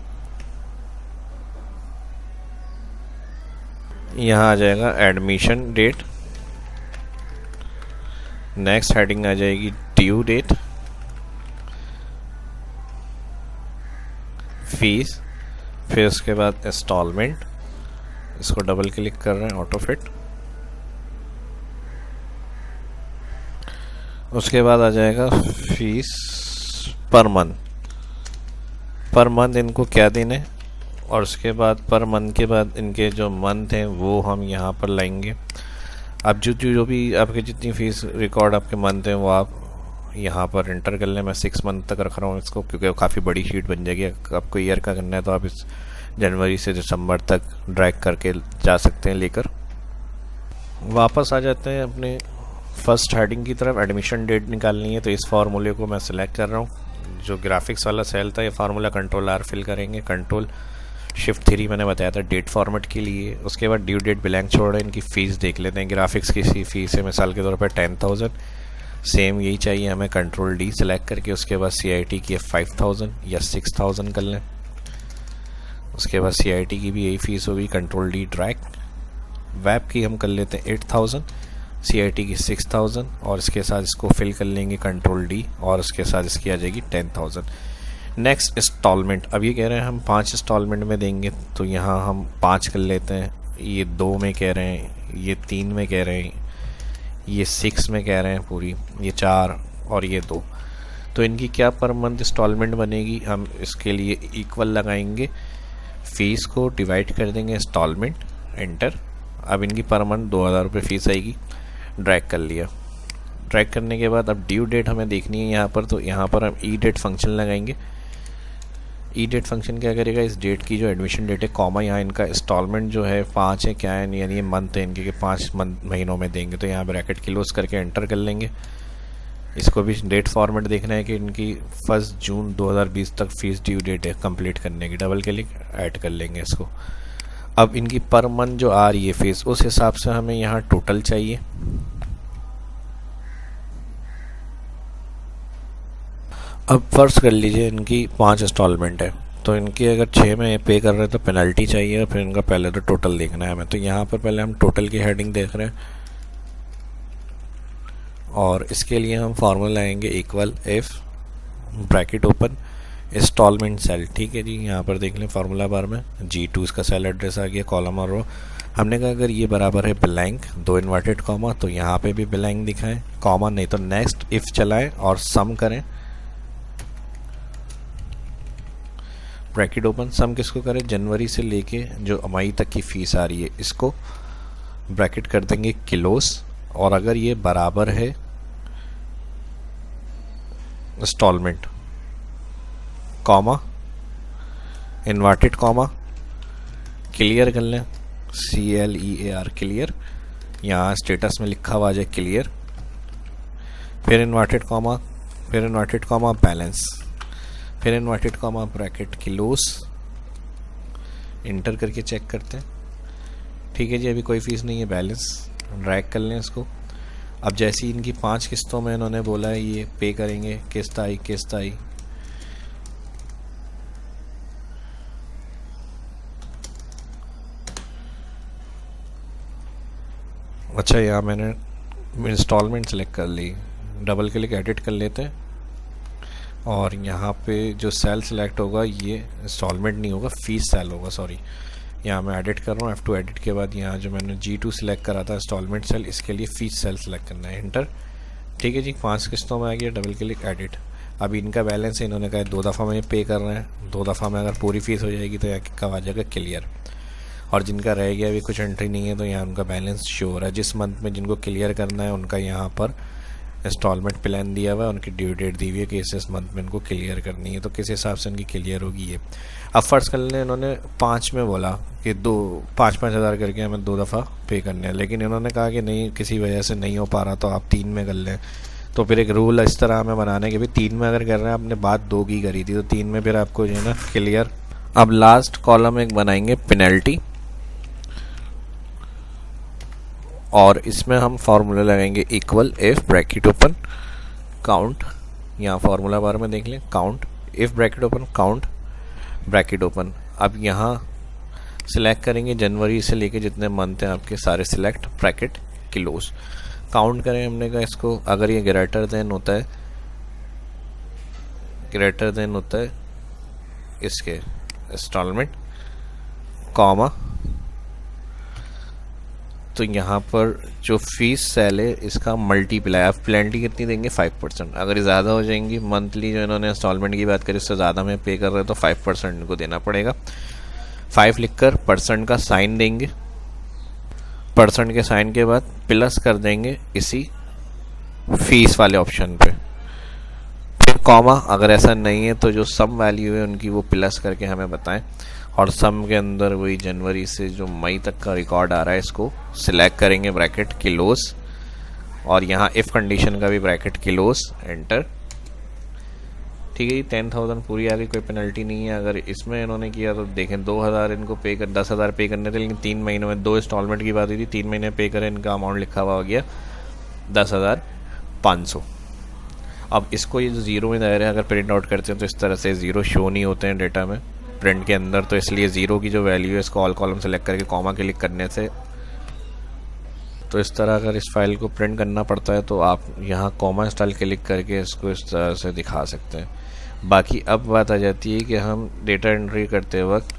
यहाँ आ जाएगा एडमिशन डेट, नेक्स्ट हेडिंग आ जाएगी ड्यू डेट, फीस, फिर उसके बाद इंस्टॉलमेंट, इसको डबल क्लिक कर रहे हैं ऑटो फिट। उसके बाद आ जाएगा फीस पर मंथ इनको क्या देने, और उसके बाद पर मंथ के बाद इनके जो मंथ हैं वो हम यहाँ पर लाएंगे। अब जो भी आपके जितनी फ़ीस रिकॉर्ड आपके मंथ हैं वो आप यहाँ पर इंटर कर लें। मैं 6 मंथ तक रख रहा हूँ इसको क्योंकि काफ़ी बड़ी शीट बन जाएगी। आपको ईयर का करना है तो आप इस जनवरी से दिसंबर तक ड्रैग करके जा सकते हैं लेकर। वापस आ जाते हैं अपने फर्स्ट हेडिंग की तरफ। एडमिशन डेट निकालनी है तो इस फार्मूले को मैं सिलेक्ट कर रहा हूँ। जो ग्राफिक्स वाला सेल था ये फार्मूला Ctrl+R फिल करेंगे, Ctrl+Shift+3 मैंने बताया था डेट फॉर्मेट के लिए। उसके बाद ड्यू डेट ब्लैंक छोड़ इनकी फ़ीस देख लेते हैं। ग्राफिक्स की फ़ीस है मिसाल के तौर पर 10,000, सेम यही चाहिए हमें। Ctrl+D सेलेक्ट करके उसके बाद CIT की 5,000 या 6,000 कर लें। उसके बाद CIT की भी यही फ़ीस होगी, Ctrl+D ड्रैग। वेब की हम कर लेते हैं 8,000, CIT की 6,000 और इसके साथ इसको फिल कर लेंगे Ctrl+D और उसके साथ इसकी आ जाएगी 10,000। नेक्स्ट इंस्टॉलमेंट, अब ये कह रहे हैं हम 5 इंस्टॉलमेंट में देंगे तो यहाँ हम 5 कर लेते हैं। ये 2 में कह रहे हैं, ये 3 में कह रहे हैं, ये 6 में कह रहे हैं पूरी, ये 4 और ये 2। तो इनकी क्या पर मंथ इंस्टॉलमेंट बनेगी, हम इसके लिए इक्वल लगाएंगे, फ़ीस को डिवाइड कर देंगे इंस्टॉलमेंट, एंटर। अब इनकी पर मंथ 2,000 रुपये फ़ीस आएगी। ड्रैग कर लिया। ड्रैग करने के बाद अब ड्यू डेट हमें देखनी है यहाँ पर, तो यहाँ पर हम ई डेट फंक्शन लगाएंगे। ई डेट फंक्शन क्या करेगा, इस डेट की जो एडमिशन डेट है कॉमा, यहाँ इनका इंस्टॉलमेंट जो है 5 है क्या है, यानी ये मंथ है इनके कि 5 महीनों में देंगे। तो यहाँ ब्रैकेट क्लोज करके एंटर कर लेंगे। इसको भी डेट फॉर्मेट देखना है कि इनकी 1 जून 2020 तक फीस ड्यू डेट है कंप्लीट करने की। डबल क्लिक ऐड कर लेंगे इसको। अब इनकी पर मंथ जो आ रही है फीस, उस हिसाब से हमें यहाँ टोटल चाहिए। अब फर्स्ट कर लीजिए इनकी 5 इंस्टॉलमेंट है, तो इनकी अगर 6 में पे कर रहे हैं तो पेनल्टी चाहिए, और फिर इनका पहले तो टोटल देखना है हमें। तो यहाँ पर पहले हम टोटल की हेडिंग देख रहे हैं, और इसके लिए हम फार्मूला लाएंगे equal if bracket open installment cell. ठीक है जी, यहाँ पर देख लें फार्मूला बार में G2 इसका सेल एड्रेस आ गया, कॉलम और रो। हमने कहा अगर ये बराबर है ब्लैंक 2 इन्वर्टेड कॉमा, तो यहाँ पे भी ब्लैंक दिखाएं, कॉमा नहीं तो नेक्स्ट इफ चलाएं और सम करें। ब्रैकेट ओपन सम किसको करें, जनवरी से लेके जो मई तक की फीस आ रही है इसको ब्रैकेट कर देंगे किलोस, और अगर ये बराबर है installment comma inverted comma clear कर लें, CLEAR क्लियर, यहाँ स्टेटस में लिखा हुआ है क्लियर, फिर इन्वर्टेड कॉमा, फिर इन्वर्टेड कॉमा बैलेंस, फिर inverted comma bracket close, inter करके चेक करते हैं। ठीक है जी, अभी कोई फीस नहीं है, बैलेंस ड्रैग कर लें इसको। अब जैसी इनकी 5 किस्तों में इन्होंने बोला है ये पे करेंगे, किस्त आई। अच्छा, यहाँ मैंने इंस्टॉलमेंट सेलेक्ट कर ली, डबल क्लिक एडिट कर लेते हैं, और यहाँ पे जो सेल सेलेक्ट होगा ये इंस्टॉलमेंट नहीं होगा, फीस सेल होगा, सॉरी। यहाँ मैं एडिट कर रहा हूँ, F2 एडिट के बाद यहाँ जो मैंने G2 सिलेक्ट करा था इंस्टॉलमेंट सेल, इसके लिए फीस सेल सेलेक्ट करना है, इंटर। ठीक है जी, 5 किस्तों में आ गया, डबल क्लिक एडिट। अभी इनका बैलेंस है, इन्होंने कहा 2 दफ़ा में पे कर रहे हैं, 2 दफ़ा में अगर पूरी फीस हो जाएगी तो यहाँ कब आ जाएगा क्लियर, और जिनका रह गया अभी कुछ एंट्री नहीं है तो यहाँ उनका बैलेंस शो हो रहा है। जिस मंथ में जिनको क्लियर करना है उनका यहाँ पर इंस्टॉलमेंट प्लान दिया हुआ है, उनकी ड्यू डेट दी हुई है कि इस मंथ में इनको क्लियर करनी है, तो किस हिसाब से उनकी क्लियर होगी ये। अब फर्स्ट कर लें, इन्होंने 5 में बोला कि 5-5 हज़ार करके हमें 2 दफ़ा पे करने हैं, लेकिन इन्होंने कहा कि नहीं किसी वजह से नहीं हो पा रहा तो आप 3 में कर लें। तो फिर एक रूल इस तरह हमें बनाना है कि भाई 3 में अगर कर रहे हैं, आपने बात 2 की करी थी तो 3 में फिर आपको जो है ना क्लियर। अब लास्ट कॉलम एक बनाएंगे पेनल्टी, और इसमें हम फार्मूला लगाएंगे equal if bracket open count, यहाँ फार्मूला बार में देख लें, count if bracket open count bracket open. अब यहाँ सिलेक्ट करेंगे जनवरी से लेके जितने मंथ हैं आपके सारे सिलेक्ट, ब्रैकेट क्लोज, काउंट करें। हमने कहा इसको अगर ये ग्रेटर देन होता है इसके इंस्टॉलमेंट कॉमा, तो यहाँ पर जो फीस सेल है इसका मल्टीप्लाई, आप पेनल्टी कितनी देंगे 5%। अगर ज़्यादा हो जाएंगी मंथली, जो इन्होंने इंस्टॉलमेंट की बात करी उससे ज़्यादा में पे कर रहे हैं तो 5% इनको देना पड़ेगा। 5 लिखकर परसेंट का साइन देंगे, परसेंट के साइन के बाद प्लस कर देंगे इसी फीस वाले ऑप्शन पे, फिर कॉमा। अगर ऐसा नहीं है तो जो सम वैल्यू है उनकी वो प्लस करके हमें बताएं, और सम के अंदर वही जनवरी से जो मई तक का रिकॉर्ड आ रहा है इसको सिलेक्ट करेंगे, ब्रैकेट क्लोज, और यहाँ इफ कंडीशन का भी ब्रैकेट क्लोज, एंटर। ठीक है जी, 10,000 पूरी आ गई, कोई पेनल्टी नहीं है। अगर इसमें इन्होंने किया तो देखें 2,000 इनको 10,000 पे करने थे, लेकिन 3 महीनों में 2 इंस्टॉलमेंट की बात हुई थी, 3 महीने पे करें, इनका अमाउंट लिखा हुआ हो गया 10,500। अब इसको ये जो ज़ीरो में दायरे अगर प्रिंट आउट करते हैं तो इस तरह से ज़ीरो शो नहीं होते हैं डेटा में प्रिंट के अंदर, तो इसलिए ज़ीरो की जो वैल्यू है इसको ऑल कॉलम सेलेक्ट करके कॉमा क्लिक करने से, तो इस तरह अगर इस फाइल को प्रिंट करना पड़ता है तो आप यहाँ कॉमा स्टाइल क्लिक करके इसको इस तरह से दिखा सकते हैं। बाकी अब बात आ जाती है कि हम डेटा एंट्री करते वक्त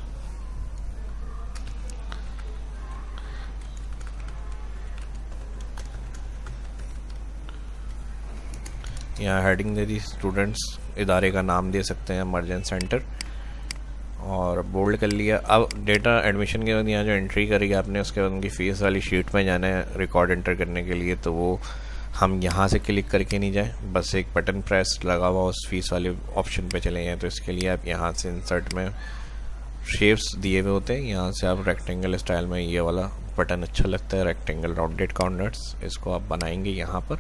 यहाँ हेडिंग दे दी, स्टूडेंट्स, इदारे का नाम दे सकते हैं इमरजेंस सेंटर, और बोल्ड कर लिया। अब डेटा एडमिशन के बाद यहाँ जो एंट्री करी आपने उसके बाद उनकी फ़ीस वाली शीट में जाना है रिकॉर्ड एंटर करने के लिए, तो वो हम यहाँ से क्लिक करके नहीं जाए, बस एक बटन प्रेस लगा हुआ उस फीस वाले ऑप्शन पे चले जाएँ। तो इसके लिए आप यहाँ से इंसर्ट में शेप्स दिए हुए होते हैं, यहाँ से आप रेक्टेंगल स्टाइल में, ये वाला बटन अच्छा लगता है रेक्टेंगल राउंडेड कॉर्नर्स, इसको आप बनाएंगे यहाँ पर,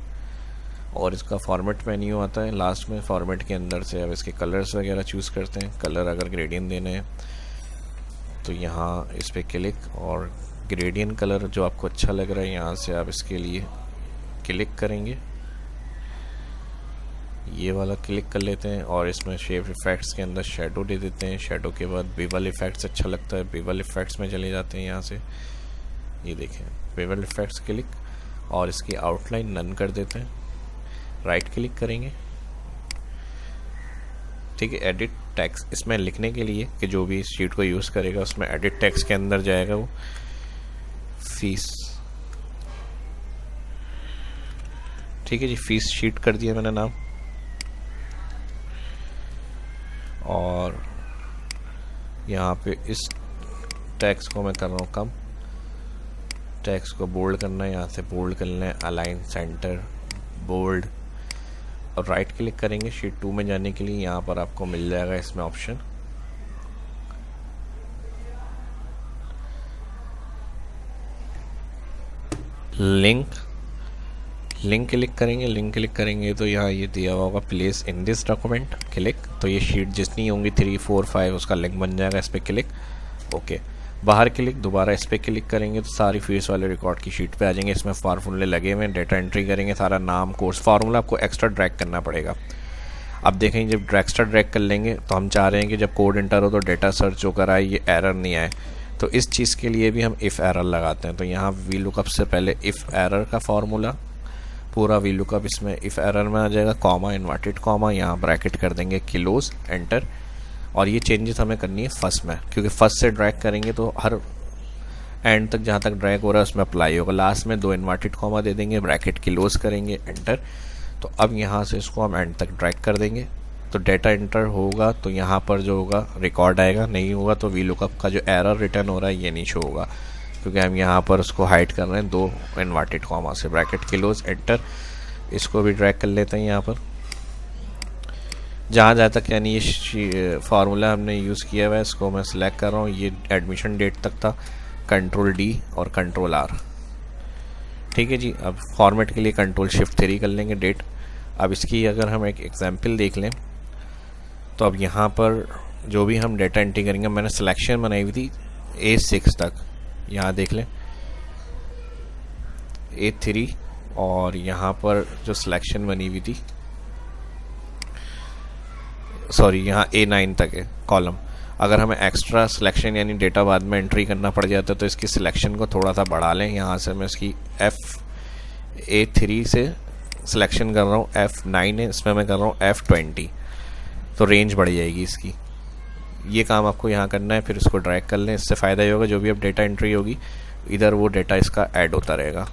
और इसका फॉर्मेट मेन्यू आता है लास्ट में। फॉर्मेट के अंदर से अब इसके कलर्स वगैरह चूज़ करते हैं। कलर अगर ग्रेडियंट देने हैं तो यहाँ इस पर क्लिक, और ग्रेडियंट कलर जो आपको अच्छा लग रहा है यहाँ से आप इसके लिए क्लिक करेंगे, ये वाला क्लिक कर लेते हैं। और इसमें शेप इफ़ेक्ट्स के अंदर शेडो दे देते हैं। शेडो के बाद बेवल इफ़ेक्ट्स अच्छा लगता है, बेवल इफ़ेक्ट्स में चले जाते हैं यहाँ से। ये देखें बेवल इफ़ेक्ट्स क्लिक, और इसकी आउटलाइन नन कर देते हैं। राइट क्लिक करेंगे, ठीक है। एडिट टेक्स्ट इसमें लिखने के लिए कि जो भी इस शीट को यूज़ करेगा उसमें एडिट टेक्स्ट के अंदर जाएगा वो फीस, ठीक है जी। फीस शीट कर दिया मैंने नाम, और यहाँ पे इस टेक्स्ट को मैं कर रहा हूँ कम। टेक्स्ट को बोल्ड करना है, यहाँ से बोल्ड कर लेना है, अलाइन सेंटर बोल्ड, और राइट क्लिक करेंगे। शीट 2 में जाने के लिए यहाँ पर आपको मिल जाएगा इसमें ऑप्शन लिंक क्लिक करेंगे। लिंक क्लिक करेंगे तो यहाँ ये दिया हुआ होगा place in this document, click. तो ये शीट जितनी होंगी 3, 4, 5 उसका लिंक बन जाएगा, इस पर क्लिक, ओके। बाहर क्लिक, दोबारा इस पर क्लिक करेंगे तो सारी फीस वाले रिकॉर्ड की शीट पे आ जाएंगे। इसमें फार्मूले लगे हुए हैं, डेटा एंट्री करेंगे, सारा नाम कोर्स फार्मूला आपको एक्स्ट्रा ड्रैग करना पड़ेगा। अब देखेंगे जब एक्स्ट्रा ड्रैग कर लेंगे तो हम चाह रहे हैं कि जब कोड एंटर हो तो डेटा सर्च होकर आए, ये एरर नहीं आए। तो इस चीज़ के लिए भी हम इफ़ एरर लगाते हैं। तो यहाँ वी लुकअप से पहले इफ़ एरर का फार्मूला, पूरा वी लुकअप इसमें इफ़ एरर में आ जाएगा, कॉमा, इन्वर्टेड कॉमा, यहाँ ब्रैकेट कर देंगे किलोज, एंटर। और ये चेंजेस हमें करनी है फर्स्ट में, क्योंकि फर्स्ट से ड्रैग करेंगे तो हर एंड तक जहाँ तक ड्रैग हो रहा है उसमें अप्लाई होगा। लास्ट में 2 इन्वर्टेड कॉमा दे देंगे, ब्रैकेट क्लोज करेंगे, एंटर। तो अब यहाँ से इसको हम एंड तक ड्रैग कर देंगे। तो डेटा एंटर होगा तो यहाँ पर जो होगा रिकॉर्ड आएगा, नहीं होगा तो वी लुकअप का जो एरर रिटर्न हो रहा है ये नहीं शो होगा, क्योंकि हम यहाँ पर उसको हाइड कर रहे हैं 2 इन्वर्टेड कॉमा से, ब्रैकेट क्लोज, एंटर। इसको भी ड्रैग कर लेते हैं यहाँ पर जहाँ तक, यानी ये फार्मूला हमने यूज़ किया हुआ है इसको मैं सिलेक्ट कर रहा हूँ। ये एडमिशन डेट तक था, कंट्रोल D और कंट्रोल R, ठीक है जी। अब फॉर्मेट के लिए कंट्रोल शिफ्ट 3 कर लेंगे डेट। अब इसकी अगर हम एक एग्जांपल देख लें तो अब यहाँ पर जो भी हम डेटा एंट्री करेंगे, मैंने सिलेक्शन बनाई हुई थी A6 तक, यहाँ देख लें A3, और यहाँ पर जो सिलेक्शन बनी हुई थी, सॉरी यहाँ A9 तक है कॉलम। अगर हमें एक्स्ट्रा सिलेक्शन यानी डेटा बाद में एंट्री करना पड़ जाता है तो इसकी सिलेक्शन को थोड़ा सा बढ़ा लें। यहाँ से मैं इसकी A3 से सिलेक्शन कर रहा हूँ, F9 है, इसमें मैं कर रहा हूँ F20, तो रेंज बढ़ जाएगी इसकी। ये काम आपको यहाँ करना है, फिर इसको ड्रैग कर लें। इससे फ़ायदा ये होगा जो भी अब डेटा एंट्री होगी इधर वो डेटा इसका ऐड होता रहेगा।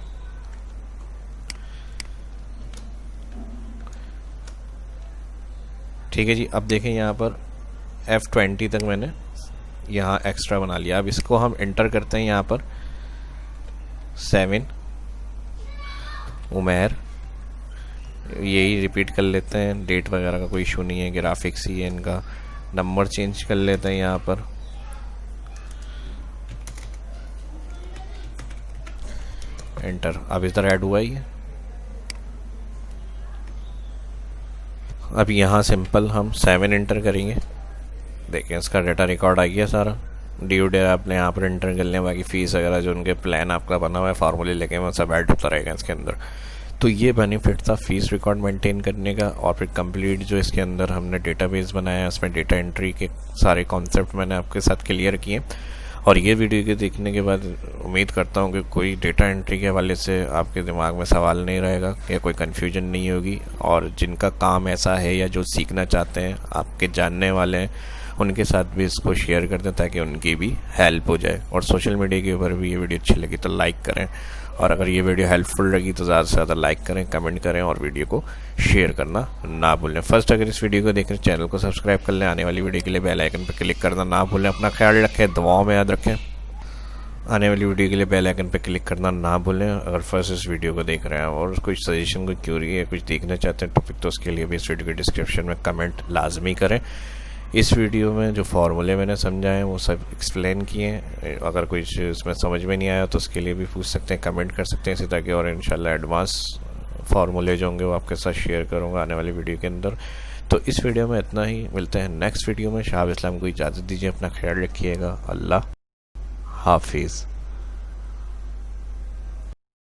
ठीक है जी। अब देखें यहाँ पर F20 तक मैंने यहाँ एक्स्ट्रा बना लिया। अब इसको हम एंटर करते हैं यहाँ पर 7 उमेर, यही रिपीट कर लेते हैं, डेट वगैरह का कोई इशू नहीं है, ग्राफिक्स ही है इनका। नंबर चेंज कर लेते हैं यहाँ पर, एंटर। अब इधर ऐड हुआ ही है। अब यहाँ सिंपल हम 7 एंटर करेंगे, देखें इसका डाटा रिकॉर्ड आ गया सारा। ड्यू डेट आपने यहाँ पर एंटर कर लिया, बाकी फीस वगैरह जो उनके प्लान आपका बना हुआ है फार्मूले लेके वो सब ऐड होता रहेगा इसके अंदर। तो ये बेनिफिट था फीस रिकॉर्ड मेंटेन करने का। और फिर कंप्लीट जो इसके अंदर हमने डेटाबेस बनाया है उसमें डेटा एंट्री के सारे कॉन्सेप्ट मैंने आपके साथ क्लियर किए। और ये वीडियो के देखने के बाद उम्मीद करता हूँ कि कोई डेटा एंट्री के हवाले से आपके दिमाग में सवाल नहीं रहेगा या कोई कन्फ्यूजन नहीं होगी। और जिनका काम ऐसा है या जो सीखना चाहते हैं, आपके जानने वाले हैं, उनके साथ भी इसको शेयर कर दें ताकि उनकी भी हेल्प हो जाए। और सोशल मीडिया के ऊपर भी ये वीडियो अच्छी लगी तो लाइक करें, और अगर ये वीडियो हेल्पफुल लगी तो ज़्यादा से ज़्यादा लाइक करें, कमेंट करें और वीडियो को शेयर करना ना भूलें। फर्स्ट अगर इस वीडियो को देख रहे चैनल को सब्सक्राइब कर लें, आने वाली वीडियो के लिए बेल आइकन पर क्लिक करना ना भूलें। अपना ख्याल रखें, दुआओं में याद रखें। आने वाली वीडियो के लिए बेल आइकन पर क्लिक करना ना भूलें। अगर फर्स्ट इस वीडियो को देख रहे हैं और कुछ सजेशन, कोई क्यूरी है, कुछ देखना चाहते हैं टॉपिक, तो उसके लिए भी इस वीडियो के डिस्क्रिप्शन में कमेंट लाजमी करें। इस वीडियो में जो फार्मूले मैंने समझाए हैं वो सब एक्सप्लेन किए हैं। अगर कुछ इसमें समझ में नहीं आया तो उसके लिए भी पूछ सकते हैं, कमेंट कर सकते हैं इसी तरह के, और इंशाल्लाह एडवांस फार्मूले जो होंगे वो आपके साथ शेयर करूँगा आने वाली वीडियो के अंदर। तो इस वीडियो में इतना ही, मिलते हैं नेक्स्ट वीडियो में। शाहब इस्लाम को इजाज़त दीजिए, अपना ख्याल रखिएगा। अल्लाह हाफिज़।